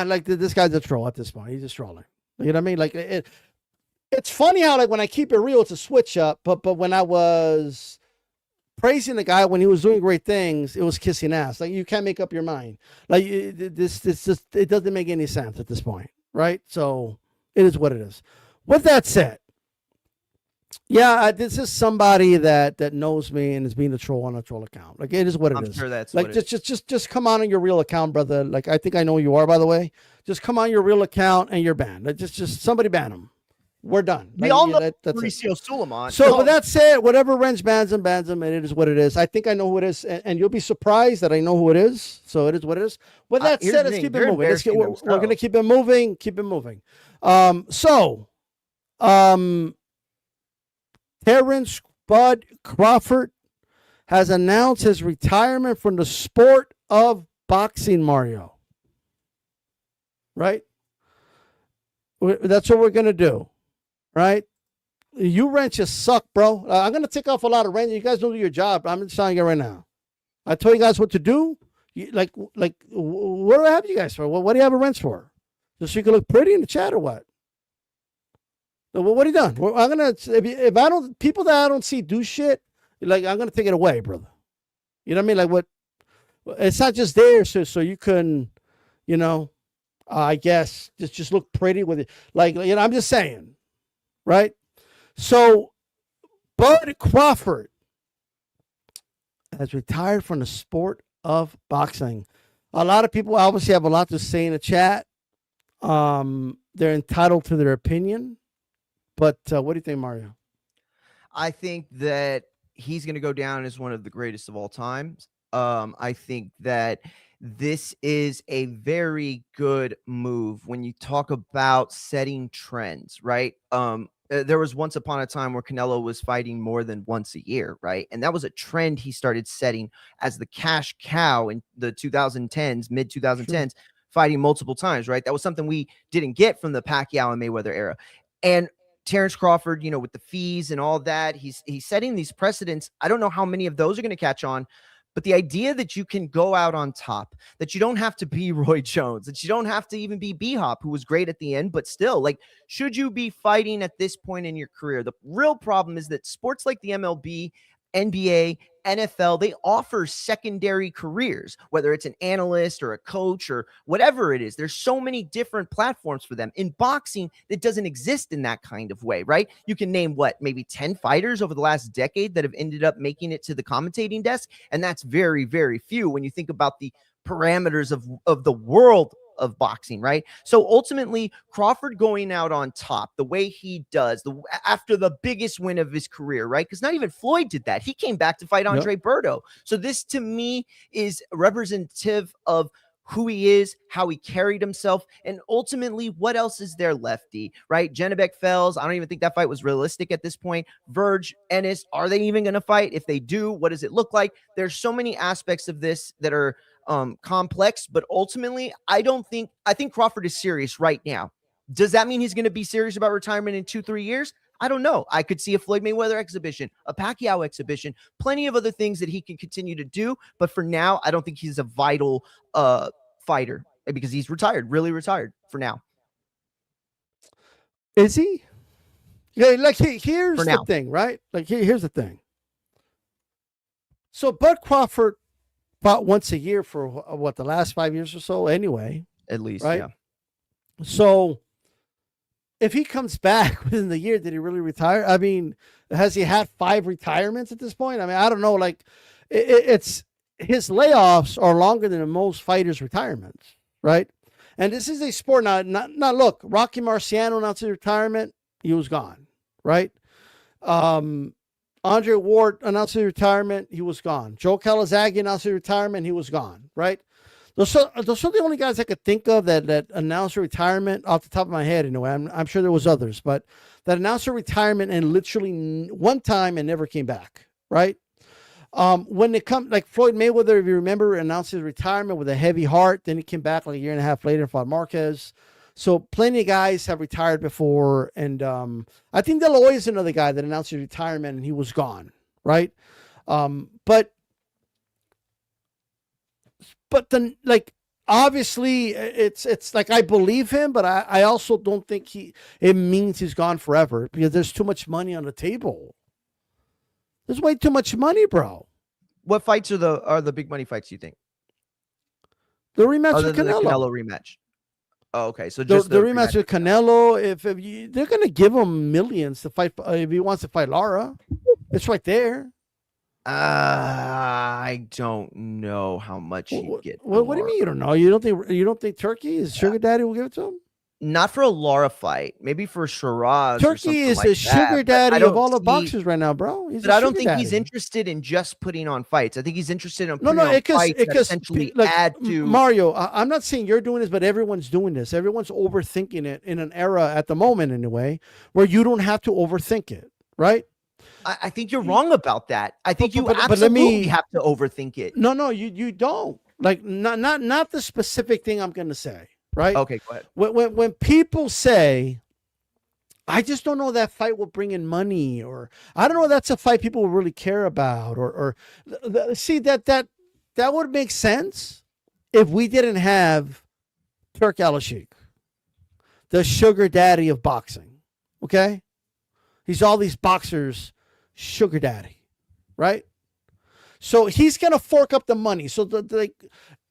like this guy's a troll at this point. He's just trolling. You know what I mean? Like, it's funny how, like, when I keep it real, it's a switch up. But when I was praising the guy when he was doing great things, it was kissing ass. Like, you can't make up your mind. Like, this just, it doesn't make any sense at this point, right? So it is what it is. With that said, yeah, this is somebody that knows me and is being a troll on a troll account. Like, it is what it is. I'm sure that's like, just come on your real account, brother. Like, I think I know who you are, by the way. Just come on your real account and you're banned. Like, just somebody ban him. We're done. We all know Mauricio Suleiman. So with that said, whatever Wrench bans him, and it is what it is. I think I know who it is, and you'll be surprised that I know who it is. So it is what it is. With that said, let's keep it moving. We're going to keep it moving. Keep it moving. Terrance Bud Crawford has announced his retirement from the sport of boxing, Mario. Right? That's what we're going to do. Right? You wrenches suck, bro. I'm going to take off a lot of wrenches. You guys don't do your job. I'm just telling you right now. I told you guys what to do. Like, what do I have you guys for? What do you have a wrench for? Just so you can look pretty in the chat or what? What are you done? I'm gonna if I don't people that I don't see do shit, like, I'm gonna take it away, brother. You know what I mean? Like, what? It's not just there so you can, I guess just look pretty with it. Like, I'm just saying, right? So, Bud Crawford has retired from the sport of boxing. A lot of people obviously have a lot to say in the chat. They're entitled to their opinion. But what do you think, Mario? I think that he's going to go down as one of the greatest of all time. I think that this is a very good move when you talk about setting trends, right? There was once upon a time where Canelo was fighting more than once a year, right? And that was a trend he started setting as the cash cow in the 2010s, mid 2010s, sure. Fighting multiple times, right? That was something we didn't get from the Pacquiao and Mayweather era. And Terrance Crawford, with the fees and all that, he's setting these precedents. I don't know how many of those are going to catch on, but the idea that you can go out on top, that you don't have to be Roy Jones, that you don't have to even be B-Hop, who was great at the end, but still, like, should you be fighting at this point in your career? The real problem is that sports like the MLB, NBA, NFL, they offer secondary careers, whether it's an analyst or a coach or whatever it is. There's so many different platforms for them. In boxing, it doesn't exist in that kind of way, right? You can name maybe 10 fighters over the last decade that have ended up making it to the commentating desk, and that's very, very few when you think about the parameters of the world of boxing, right? So ultimately, Crawford going out on top the way he does, after the biggest win of his career, right? Because not even Floyd did that. He came back to fight Andre Berto. So this, to me, is representative of who he is, how he carried himself, and ultimately, what else is there lefty, right? Janabek Fells, I don't even think that fight was realistic at this point. Verge, Ennis, are they even going to fight? If they do, what does it look like? There's so many aspects of this that are complex, but ultimately, I think Crawford is serious right now. Does that mean he's going to be serious about retirement in 2-3 years? I don't know. I could see a Floyd Mayweather exhibition, a Pacquiao exhibition, plenty of other things that he can continue to do. But for now, I don't think he's a vital fighter because he's retired, really retired for now. Is he? Yeah, like here's the thing, right? Like here's the thing. So Bud Crawford fought once a year for the last 5 years or so anyway. At least, right? Yeah. So if he comes back within the year, did he really retire? I mean, has he had 5 retirements at this point? I mean, I don't know. Like it's his layoffs are longer than most fighters' retirements, right? And this is a sport now. Not look, Rocky Marciano announced his retirement. He was gone, right? Andre Ward announced his retirement. He was gone. Joe Calzaghe announced his retirement. He was gone, right? Those are the only guys I could think of that announced a retirement off the top of my head. Anyway, I'm sure there was others, but that announced a retirement and literally one time and never came back, right? When it comes like Floyd Mayweather, if you remember, announced his retirement with a heavy heart. Then he came back like a year and a half later and fought Marquez. So plenty of guys have retired before. And I think De La Hoya is another guy that announced his retirement and he was gone, right? But then, like, obviously it's like I believe him, but I also don't think it means he's gone forever because there's too much money on the table. There's way too much money, bro. What fights are the big money fights, you think? The rematch with Canelo. The Canelo rematch. Oh, okay. So just the rematch with Canelo. If they're going to give him millions to fight, if he wants to fight Lara, it's right there. I don't know how much he'd get. What do you mean you don't know? You don't think Turkey is Sugar Daddy will give it to him? Not for a Lara fight, maybe for Shiraz. Turkey is the sugar daddy of all the boxers right now, bro. But I don't think he's interested in just putting on fights. I think he's interested in putting on fights that essentially add to. Mario, I'm not saying you're doing this, but everyone's doing this. Everyone's overthinking it in an era at the moment, anyway, where you don't have to overthink it, right? I think you're wrong about that. I think you absolutely have to overthink it. No, you don't. Like not the specific thing I'm going to say. Right. Okay, go ahead. When people say, I just don't know that fight will bring in money, or I don't know that's a fight people will really care about, or see that would make sense if we didn't have Turk Al-Sheikh, the sugar daddy of boxing. Okay, he's all these boxers' sugar daddy, right? So he's gonna fork up the money. So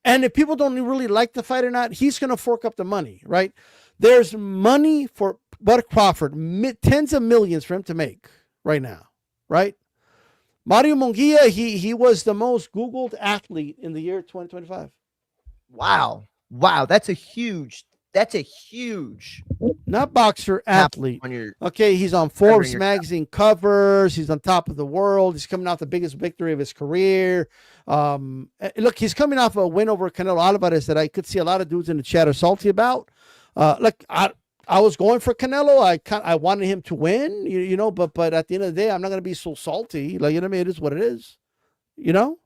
and if people don't really like the fight or not, he's going to fork up the money, right? There's money for Bud Crawford, tens of millions for him to make right now, right? Mario Munguia, he was the most Googled athlete in the year 2025. Wow. That's a huge. Not boxer, athlete. Okay, he's on Forbes magazine covers. He's on top of the world. He's coming off the biggest victory of his career. Look, he's coming off a win over Canelo Alvarez that I could see a lot of dudes in the chat are salty about. Look, I was going for Canelo. I wanted him to win, you know, but at the end of the day, I'm not going to be so salty. Like, you know what I mean? It is what it is, you know?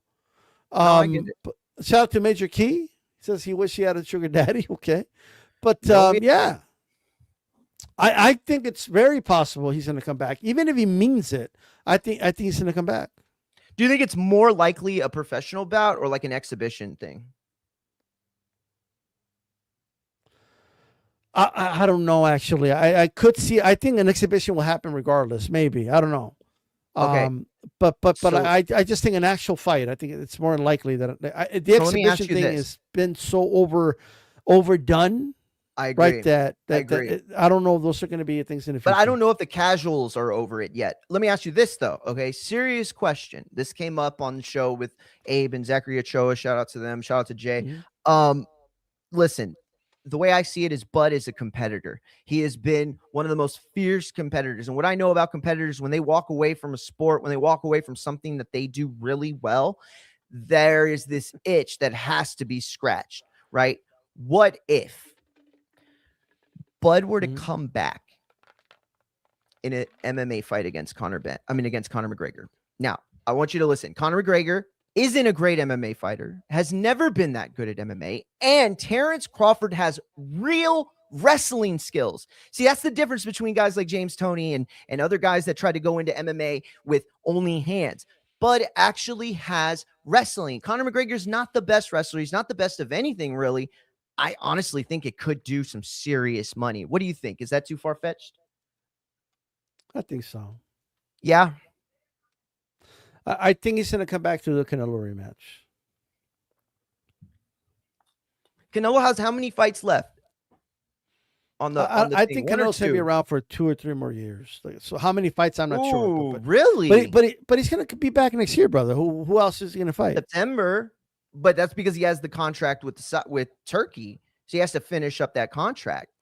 I get it. Shout out to Major Key. He says he wished he had a sugar daddy. Okay. But yeah, I think it's very possible he's going to come back, even if he means it. I think he's going to come back. Do you think it's more likely a professional bout or like an exhibition thing? I don't know, actually. I could see. I think an exhibition will happen regardless. Maybe, I don't know. Okay. But So- I just think an actual fight. I think it's more likely that the So let me ask exhibition you thing this. has been so overdone. I agree. Right, that agree. I don't know if those are going to be things in the future. But I don't know if the casuals are over it yet. Let me ask you this, though. Okay. Serious question. This came up on the show with Abe and Zachary Ochoa. Shout out to them. Shout out to Jay. Mhm. Listen, the way I see it is Bud is a competitor. He has been one of the most fierce competitors. And what I know about competitors, when they walk away from a sport, when they walk away from something that they do really well, there is this itch that has to be scratched, right? What if Bud were to Mhm. come back in an MMA fight against against Conor McGregor? Now, I want you to listen. Conor McGregor isn't a great MMA fighter, has never been that good at MMA, and Terrance Crawford has real wrestling skills. See, that's the difference between guys like James Toney and other guys that try to go into MMA with only hands. Bud actually has wrestling. Conor McGregor's not the best wrestler. He's not the best of anything, really. I honestly think it could do some serious money. What do you think? Is that too far-fetched? I think so. Yeah. I think he's going to come back to the Canelo rematch. Canelo has how many fights left? I think Canelo's going to be around for 2 or 3 more years. So how many fights? I'm not sure. But, really? But he's going to be back next year, brother. Who else is he going to fight? September. But that's because he has the contract with Turkey, so he has to finish up that contract.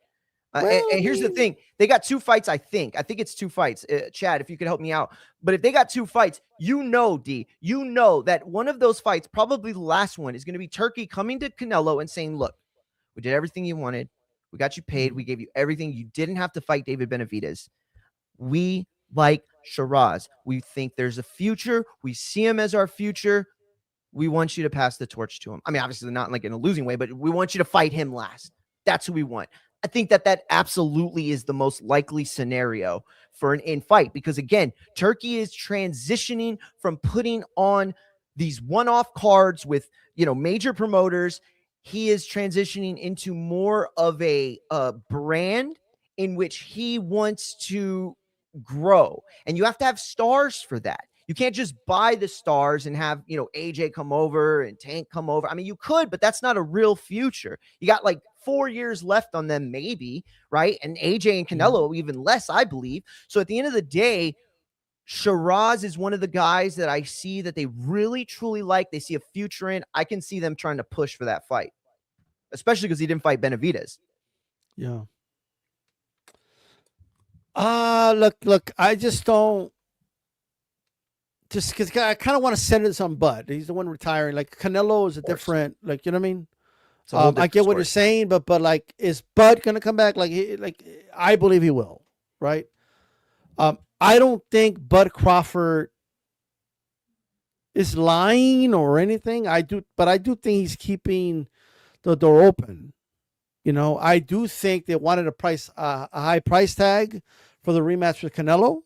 And here's the thing: they got 2 fights. I think it's 2 fights. Chad, if you could help me out. But if they got 2 fights, D, you know that one of those fights, probably the last one, is going to be Turkey coming to Canelo and saying, "Look, we did everything you wanted. We got you paid. We gave you everything. You didn't have to fight David Benavidez. We like Shiraz. We think there's a future. We see him as our future. We want you to pass the torch to him. I mean, obviously not like in a losing way, but we want you to fight him last. That's who we want." I think that absolutely is the most likely scenario for an in-fight because, again, Turkey is transitioning from putting on these one-off cards with, major promoters. He is transitioning into more of a brand in which he wants to grow. And you have to have stars for that. You can't just buy the stars and have, AJ come over and Tank come over. I mean, you could, but that's not a real future. You got like 4 years left on them, maybe, right? And AJ and Canelo, even less, I believe. So at the end of the day, Shiraz is one of the guys that I see that they really, truly like. They see a future in. I can see them trying to push for that fight, especially because he didn't fight Benavidez. Yeah. Look, I just don't. Just because I kind of want to send this on Bud. He's the one retiring. Like Canelo is a different, like, you know what I mean? I get what you're saying, but like, is Bud gonna come back? Like I believe he will, right? I don't think Bud Crawford is lying or anything. But I do think he's keeping the door open. I do think they wanted a high price tag for the rematch with Canelo.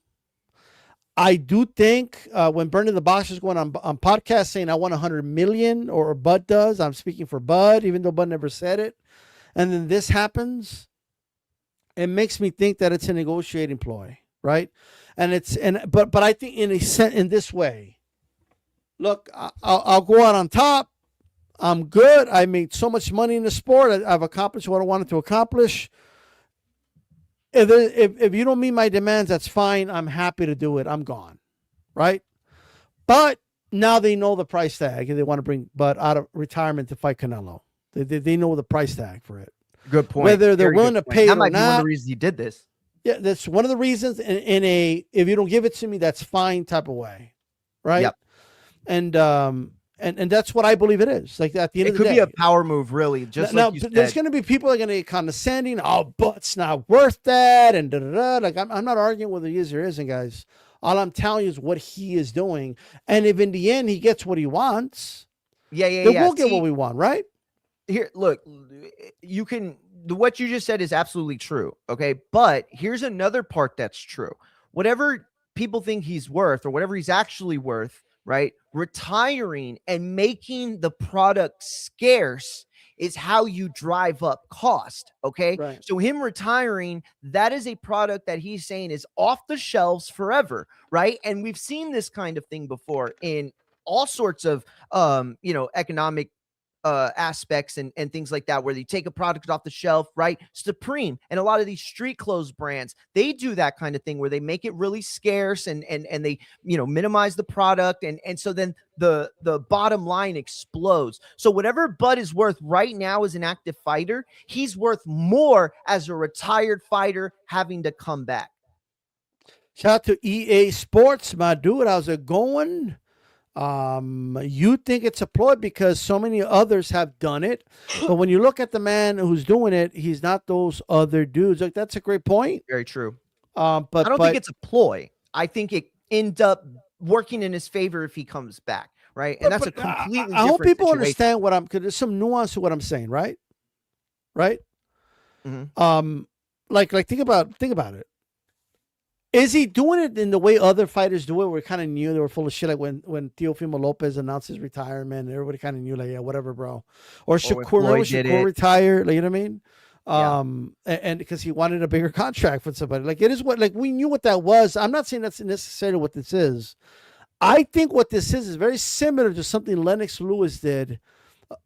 I do think when Bernie the Boss is going on podcast saying I want 100 million, or Bud does, I'm speaking for Bud, even though Bud never said it. And then this happens, it makes me think that it's a negotiating ploy, right? But I think in this way, look, I'll go out on top. I'm good. I made so much money in the sport. I've accomplished what I wanted to accomplish. If you don't meet my demands, that's fine. I'm happy to do it. I'm gone, right? But now they know the price tag, and they want to bring Bud out of retirement to fight Canelo. They know the price tag for it. Good point. Whether they're willing to pay it or not. That might be one of the reasons you did this. Yeah, that's one of the reasons. If you don't give it to me, that's fine type of way, right? Yep. And that's what I believe it is. Like at the end of the day, it could be a power move, really. Just now, like you said. There's going to be people that are going to get condescending. Oh, Bud's not worth that, and da da da. Like I'm not arguing whether he is or isn't, guys. All I'm telling you is what he is doing, and if in the end he gets what he wants, then we'll get what we want, right? here, look, what you just said is absolutely true. Okay. But here's another part that's true. Whatever people think he's worth or whatever he's actually worth, right? Retiring and making the product scarce is how you drive up cost. Okay. Right. So him retiring, that is a product that he's saying is off the shelves forever. Right. And we've seen this kind of thing before in all sorts of, economic aspects and things like that, where they take a product off the shelf, right? Supreme and a lot of these street clothes brands, they do that kind of thing where they make it really scarce and they, minimize the product. And so then the bottom line explodes. So whatever Bud is worth right now as an active fighter, he's worth more as a retired fighter having to come back. Shout out to EA Sports, my dude. How's it going? You think it's a ploy because so many others have done it, but when you look at the man who's doing it, he's not those other dudes. Like, that's a great point. Very true. But I don't think it's a ploy. I think it ends up working in his favor if he comes back, right? And that's a completely I hope people situation. understand what because there's some nuance to what I'm saying, right? Right? Mm-hmm. Like think about it. Is he doing it in the way other fighters do it? We're kind of knew they were full of shit. Like when Teofimo Lopez announced his retirement, everybody kind of knew, like, yeah, whatever, bro. Or Shakur retired, like, you know what I mean? And because he wanted a bigger contract with somebody. Like, it is what, like, we knew what that was. I'm not saying that's necessarily what this is. I think what this is very similar to something Lennox Lewis did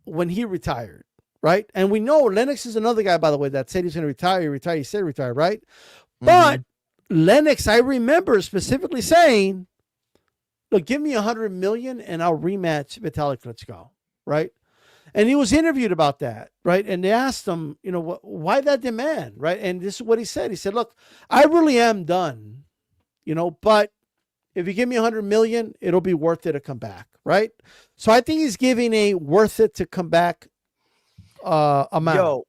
when he retired, right? And we know Lennox is another guy, by the way, that said he's going to retire. He said retire, right? Mm-hmm. But Lennox, I remember specifically saying, look, give me $100 million and I'll rematch Vitalik Klitschko, right? And he was interviewed about that, right? And they asked him, why that demand, right? And this is what he said. He said, look, I really am done, but if you give me $100 million, it'll be worth it to come back, right? So I think he's giving a worth it to come back amount. Yo,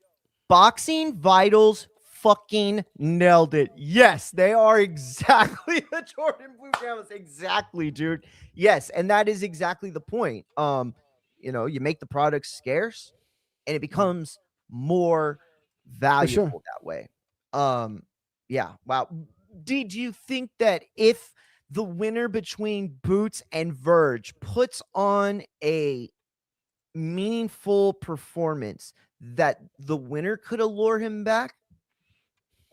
Boxing Vitals fucking nailed it. Yes, they are exactly the Jordan Blue Camels. Exactly, dude. Yes, and that is exactly the point. You make the product scarce and it becomes more valuable that way. Yeah. Wow. Do you think that if the winner between Boots and Verge puts on a meaningful performance, that the winner could allure him back?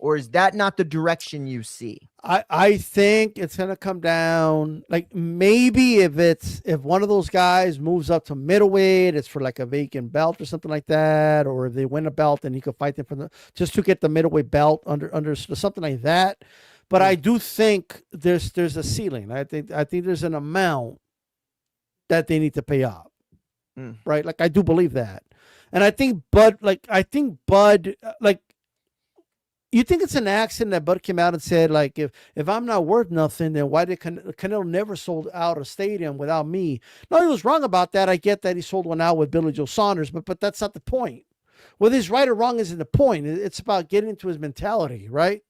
Or is that not the direction you see? I think it's going to come down. Like, maybe if one of those guys moves up to middleweight, it's for like a vacant belt or something like that. Or if they win a belt and he could fight them just to get the middleweight belt under something like that. But I do think there's a ceiling. I think there's an amount that they need to pay up. Right? Like, I do believe that. And I think Bud, you think it's an accident that Bud came out and said, like, if I'm not worth nothing, then why did Canelo never sold out a stadium without me? No, he was wrong about that. I get that he sold one out with Billy Joe Saunders, but that's not the point. Whether he's right or wrong isn't the point. It's about getting into his mentality, right?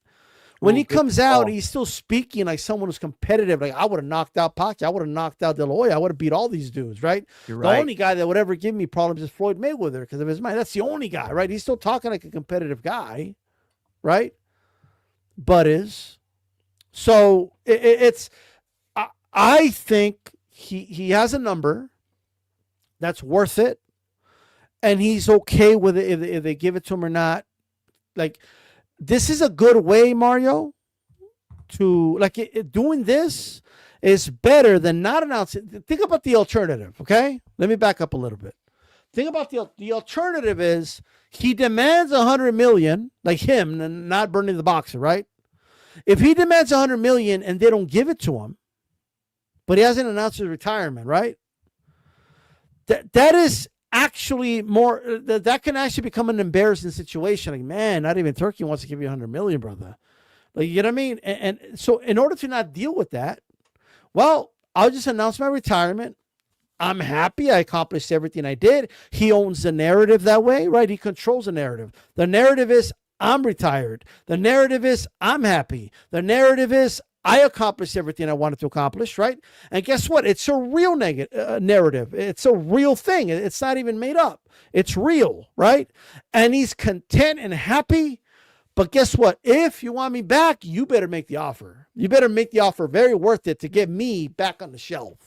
When he comes out, he's still speaking like someone who's competitive. Like, I would have knocked out Pacquiao. I would have knocked out De La Hoya. I would have beat all these dudes, right? You're the only guy that would ever give me problems is Floyd Mayweather because of his mind. That's the only guy, right? He's still talking like a competitive guy, right? Bud is. So I think he has a number that's worth it, and he's okay with it if they give it to him or not. Like, this is a good way, Mario, to doing this is better than not announcing. Think about the alternative, okay? Let me back up a little bit. Think about the alternative is he demands $100 million, like him, and not Bernie the Boxer, right? If he demands $100 million and they don't give it to him, but he hasn't announced his retirement, right? That is actually more, that can actually become an embarrassing situation. Like, man, not even Turkey wants to give you $100 million, brother. Like, you know what I mean? And so in order to not deal with that, well, I'll just announce my retirement. I'm happy. I accomplished everything I did. He owns the narrative that way, right? He controls the narrative. The narrative is I'm retired. The narrative is I'm happy. The narrative is I accomplished everything I wanted to accomplish, right? And guess what? It's a real narrative. It's a real thing. It's not even made up. It's real, right? And he's content and happy. But guess what? If you want me back, you better make the offer. You better make the offer very worth it to get me back on the shelf,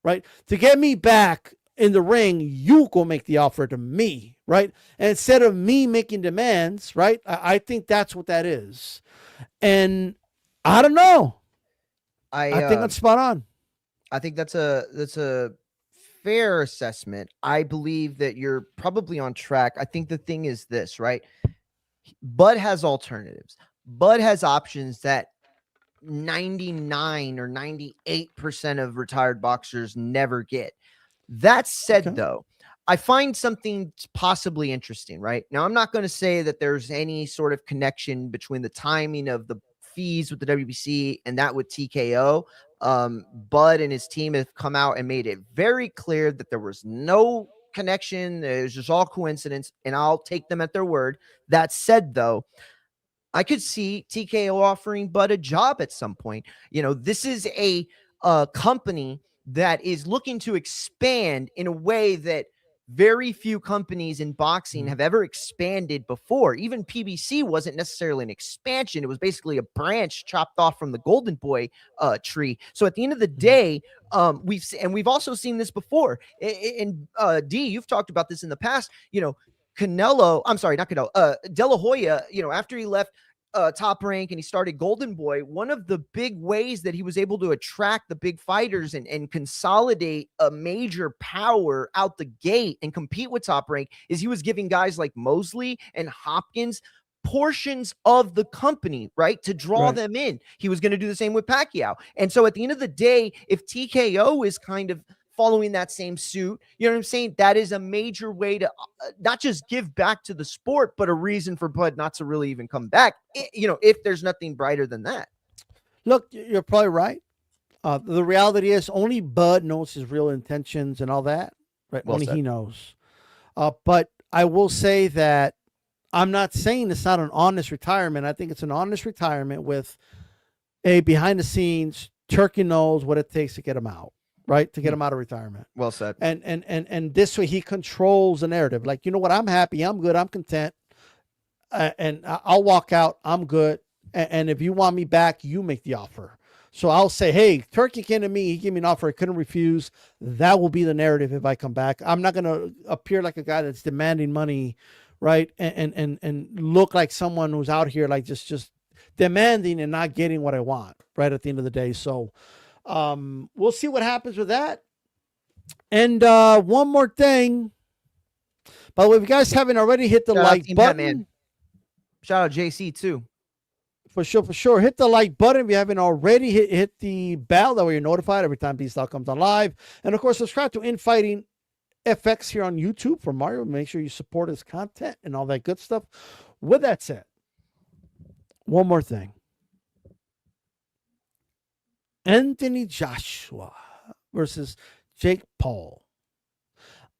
right? To get me back in the ring, you go make the offer to me, right? And instead of me making demands, right? I think that's what that is. And I don't know. I think that's spot on. I think that's a fair assessment. I believe that you're probably on track. I think the thing is this, right? Bud has alternatives. Bud has options that 99 or 98% of retired boxers never get. That said, though, I find something possibly interesting, right? Now, I'm not going to say that there's any sort of connection between the timing of the fees with the WBC and that with TKO. Bud and his team have come out and made it very clear that there was no connection. It was just all coincidence, and I'll take them at their word. That said, though, I could see TKO offering Bud a job at some point. You know, this is a company that is looking to expand in a way that very few companies in boxing have ever expanded before. Even PBC wasn't necessarily an expansion. It was basically a branch chopped off from the Golden Boy tree. So at the end of the day, we've also seen this before. And D, you've talked about this in the past. You know, De La Hoya, you know, after he left Top Rank and he started Golden Boy, one of the big ways that he was able to attract the big fighters and consolidate a major power out the gate and compete with Top Rank is he was giving guys like Mosley and Hopkins portions of the company, right, to draw them in. He was going to do the same with Pacquiao. And so at the end of the day, if TKO is kind of following that same suit, you know what I'm saying? That is a major way to not just give back to the sport, but a reason for Bud not to really even come back. You know, if there's nothing brighter than that. Look, you're probably right. The reality is only Bud knows his real intentions and all that, right? Well only said. he knows. But I will say that I'm not saying it's not an honest retirement. I think it's an honest retirement with a behind the scenes. Turkey knows what it takes to get him out. Right, to get him out of retirement. Well said. And this way he controls the narrative. Like, you know what? I'm happy. I'm good. I'm content. And I'll walk out. I'm good. And if you want me back, you make the offer. So I'll say, hey, Turkey came to me. He gave me an offer. I couldn't refuse. That will be the narrative if I come back. I'm not going to appear like a guy that's demanding money, right? And look like someone who's out here like just demanding and not getting what I want, right, at the end of the day. So we'll see what happens with that. And one more thing. By the way, if you guys haven't already hit the like button. Batman. Shout out JC too. For sure. Hit the like button if you haven't already. Hit the bell. That way you're notified every time D-Style comes on live. And of course, subscribe to Infighting FX here on YouTube for Mario. Make sure you support his content and all that good stuff. With that said, one more thing. Anthony Joshua versus Jake Paul.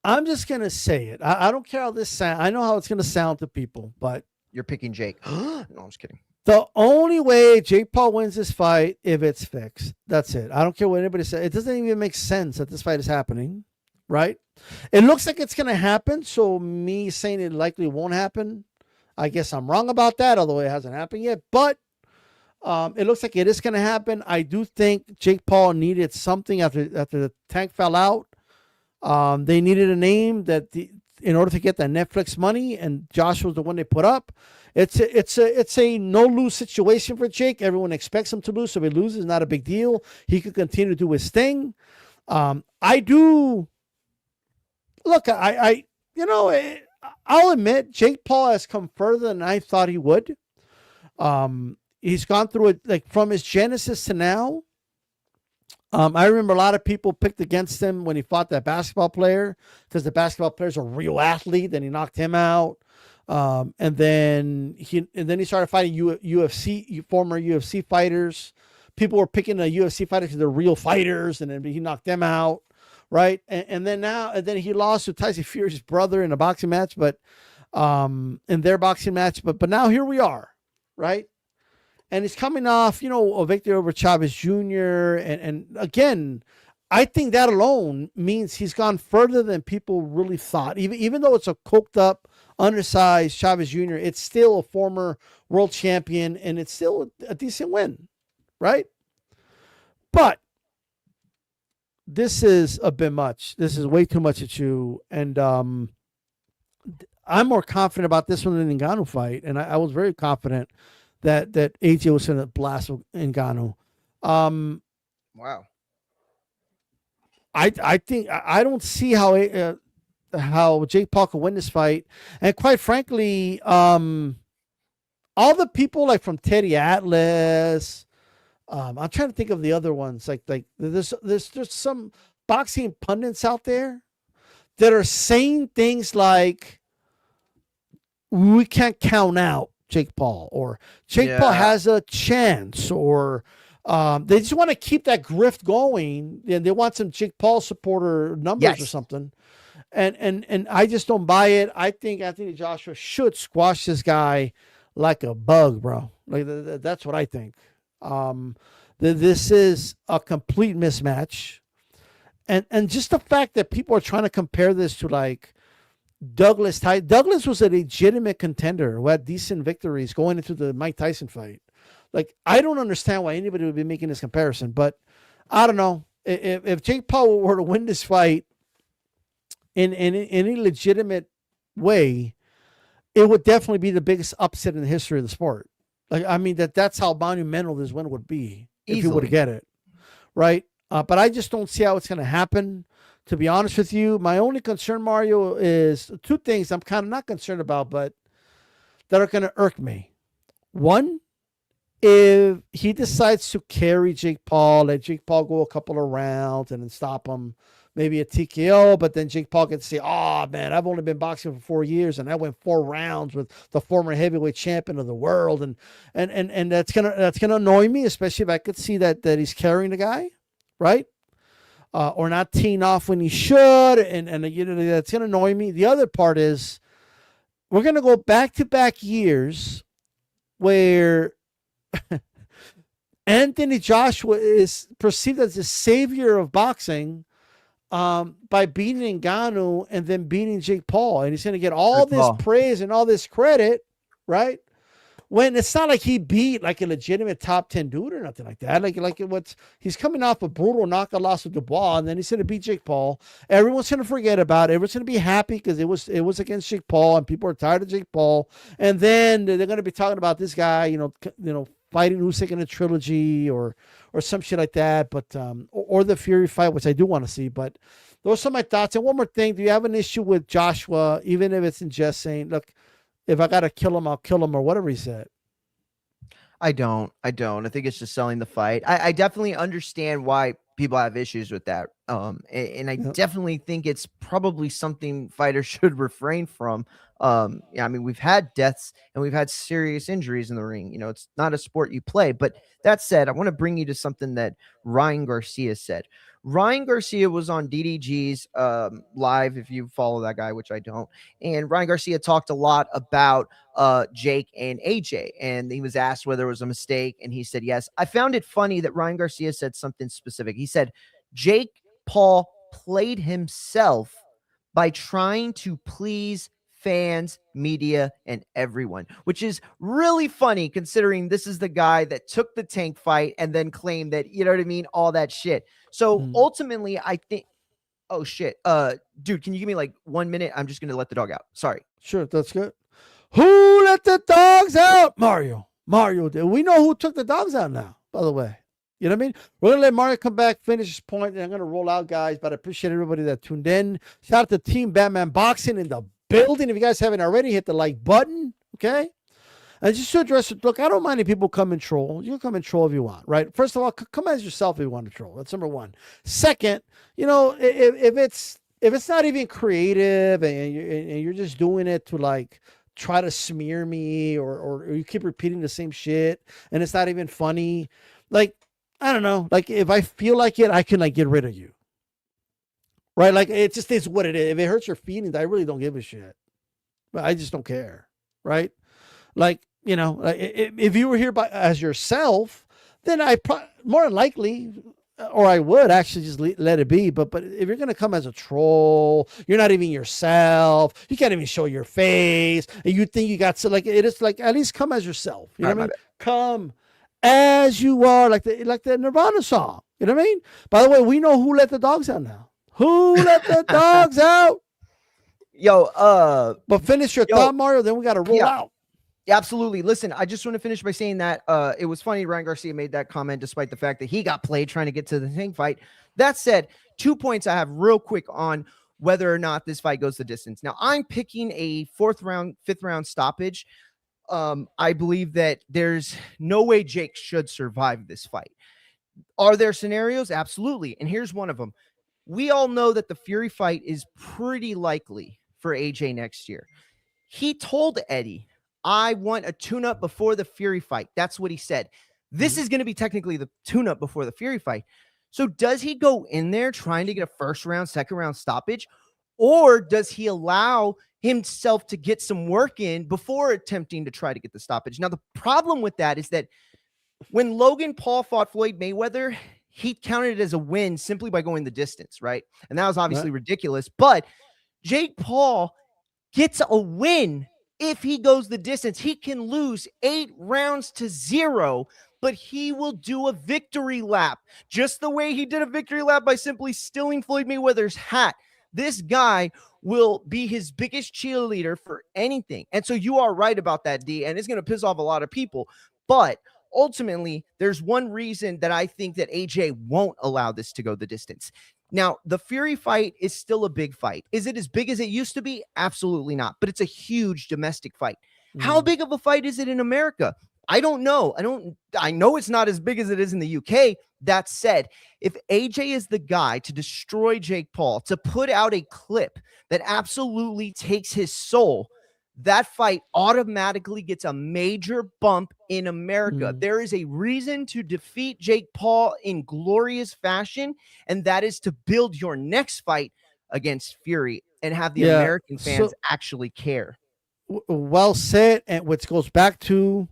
I'm just going to say it. I don't care how this sounds. I know how it's going to sound to people, but You're picking Jake. No, I'm just kidding. the only way Jake Paul wins this fight if it's fixed. That's it. I don't care what anybody says. It doesn't even make sense that this fight is happening, right? It looks like it's going to happen, so me saying it likely won't happen, I guess I'm wrong about that, although it hasn't happened yet. But it looks like it is going to happen. I do think Jake Paul needed something after the tank fell out. They needed a name in order to get that Netflix money, and Josh was the one they put up. It's a no lose situation for Jake. Everyone expects him to lose, so if he loses, not a big deal. He could continue to do his thing. I'll admit Jake Paul has come further than I thought he would. He's gone through it, like from his genesis to now. I remember a lot of people picked against him when he fought that basketball player because the basketball player's a real athlete. Then he knocked him out. And then he started fighting former UFC fighters. People were picking the UFC fighters because they're real fighters, and then he knocked them out, right? And then he lost to Tyson Fury's brother in a boxing match, but now here we are, right? and he's coming off, a victory over Chavez Jr. And again, I think that alone means he's gone further than people really thought. Even though it's a coked up, undersized Chavez Jr., it's still a former world champion, and it's still a decent win, right? But this is a bit much. This is way too much at you. And I'm more confident about this one than the Ngannou fight. And I was very confident that AJ was going to blast Ngannou. Wow. I think I don't see how Jake Paul can win this fight. And quite frankly, all the people like from Teddy Atlas, I'm trying to think of the other ones. Like there's some boxing pundits out there that are saying things like, we can't count out Jake Paul, or Jake Paul has a chance, or they just want to keep that grift going, and they want some Jake Paul supporter numbers or something. And I just don't buy it. I think Anthony Joshua should squash this guy like a bug, bro. Like that's what I think. This is a complete mismatch, and just the fact that people are trying to compare this to like Douglas was a legitimate contender who had decent victories going into the Mike Tyson fight. Like, I don't understand why anybody would be making this comparison, but I don't know. If Jake Paul were to win this fight in any legitimate way, it would definitely be the biggest upset in the history of the sport. Like, I mean, that's how monumental this win would be if you were to get it, right? But I just don't see how it's going to happen. To be honest with you, my only concern, Mario, is two things I'm kind of not concerned about, but that are going to irk me. One, if he decides to carry Jake Paul, let Jake Paul go a couple of rounds and then stop him, maybe a TKO, but then Jake Paul gets to say, oh, man, I've only been boxing for 4 years, and I went 4 rounds with the former heavyweight champion of the world. And that's gonna annoy me, especially if I could see that he's carrying the guy, right? Or not teeing off when he should, and that's gonna annoy me. The other part is we're gonna go back-to-back years where Anthony Joshua is perceived as the savior of boxing by beating Ngannou and then beating Jake Paul, and he's gonna get all this praise and all this credit, right? When it's not like he beat like a legitimate top 10 dude or nothing like that. He's coming off a brutal knockout loss with Dubois, and then he's going to beat Jake Paul. Everyone's going to forget about it. Everyone's going to be happy because it was against Jake Paul, and people are tired of Jake Paul. And then they're going to be talking about this guy, fighting Usyk in a trilogy or some shit like that. But or the Fury fight, which I do want to see. But those are my thoughts. And one more thing: do you have an issue with Joshua, even if it's in just saying, look, if I got to kill him, I'll kill him, or whatever he said? I don't. I think it's just selling the fight. I definitely understand why people have issues with that. And I definitely think it's probably something fighters should refrain from. I mean, we've had deaths and we've had serious injuries in the ring. It's not a sport you play. But that said, I want to bring you to something that Ryan Garcia said. Ryan Garcia was on DDG's live, if you follow that guy, which I don't. And Ryan Garcia talked a lot about Jake and AJ. And he was asked whether it was a mistake. And he said, yes. I found it funny that Ryan Garcia said something specific. He said, Jake Paul played himself by trying to please fans, media, and everyone, which is really funny considering this is the guy that took the Tank fight and then claimed that, you know what I mean, all that shit. So ultimately, I think, oh shit, dude, can you give me like 1 minute? I'm just gonna let the dog out. Sorry. Sure, that's good. Who let the dogs out? Mario did. We know who took the dogs out now, by the way. You know what I mean? We're going to let Mario come back, finish his point, and I'm going to roll out, guys. But I appreciate everybody that tuned in. Shout out to Team Batman Boxing in the building. If you guys haven't already, hit the like button, okay? And just to address it, look, I don't mind if people come and troll. You can come and troll if you want, right? First of all, come as yourself if you want to troll. That's number one. Second, if it's not even creative and you're just doing it to like try to smear me or you keep repeating the same shit and it's not even funny, like, I don't know. Like, if I feel like it, I can like get rid of you. Right? Like, it just is what it is. If it hurts your feelings, I really don't give a shit. But I just don't care. Right? Like, you know, if you were here as yourself, then more than likely, or I would actually just let it be. But if you're gonna come as a troll, you're not even yourself. You can't even show your face, and you think you got to like it is like at least come as yourself. You know what I mean? Come as you are, like the Nirvana song. You know what I mean? By the way, we know who let the dogs out now. Who let the dogs out? But finish your thought, Mario. Then we got to roll out. Absolutely. Listen, I just want to finish by saying that it was funny Ryan Garcia made that comment despite the fact that he got played trying to get to the Tank fight. That said, 2 points I have real quick on whether or not this fight goes the distance. Now, I'm picking a 5th round stoppage. I believe that there's no way Jake should survive this fight. Are there scenarios? Absolutely. And here's one of them. We all know that the Fury fight is pretty likely for AJ next year. He told Eddie, I want a tune-up before the Fury fight. That's what he said. This is going to be technically the tune-up before the Fury fight. So does he go in there trying to get a 1st round, 2nd round stoppage? Or does he allow himself to get some work in before attempting to try to get the stoppage? Now, the problem with that is that when Logan Paul fought Floyd Mayweather, he counted it as a win simply by going the distance, right? And that was obviously ridiculous. But Jake Paul gets a win if he goes the distance. He can lose 8 rounds to 0, but he will do a victory lap, just the way he did a victory lap by simply stealing Floyd Mayweather's hat. This guy will be his biggest cheerleader for anything. And so you are right about that, D, and it's going to piss off a lot of people. But ultimately, there's one reason that I think that AJ won't allow this to go the distance. Now, the Fury fight is still a big fight. Is it as big as it used to be? Absolutely not. But it's a huge domestic fight. How big of a fight is it in America? I don't know. I know it's not as big as it is in the UK. That said, if AJ is the guy to destroy Jake Paul, to put out a clip that absolutely takes his soul, that fight automatically gets a major bump in America. There is a reason to defeat Jake Paul in glorious fashion, and that is to build your next fight against Fury and have the American fans actually care. Well said. And which goes back to,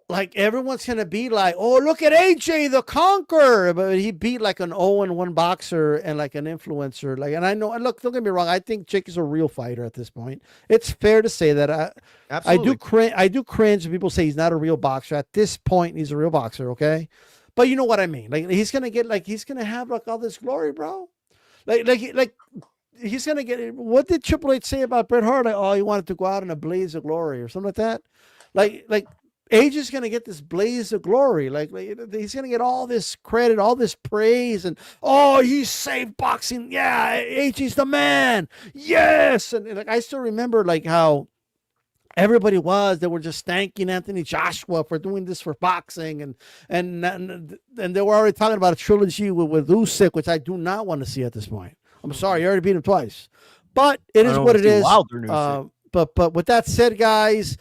like, everyone's going to be like, oh, look at AJ the Conqueror. But he beat like an 0-1 boxer and like an influencer. Like, and I know, and look, don't get me wrong. I think Jake is a real fighter at this point. It's fair to say that. I do cringe when people say he's not a real boxer. At this point, he's a real boxer. Okay. But you know what I mean? Like, he's going to have like all this glory, bro. Like he's going to get, what did Triple H say about Bret Hart? Like, oh, he wanted to go out in a blaze of glory or something like that. Like, AJ is going to get this blaze of glory. Like he's going to get all this credit, all this praise, and oh, he saved boxing. Yeah, AJ's the man. Yes, and like I still remember like how everybody they were just thanking Anthony Joshua for doing this for boxing, and they were already talking about a trilogy with Usyk, which I do not want to see at this point. I'm sorry, you already beat him twice, but it is what it is. But with that said, guys,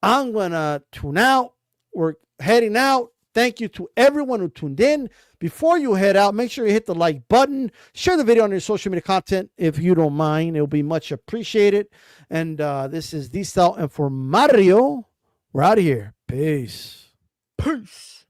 I'm going to tune out. We're heading out. Thank you to everyone who tuned in. Before you head out, make sure you hit the like button. Share the video on your social media content if you don't mind. It'll be much appreciated. And this is D-Style. And for Mario, we're out of here. Peace. Peace.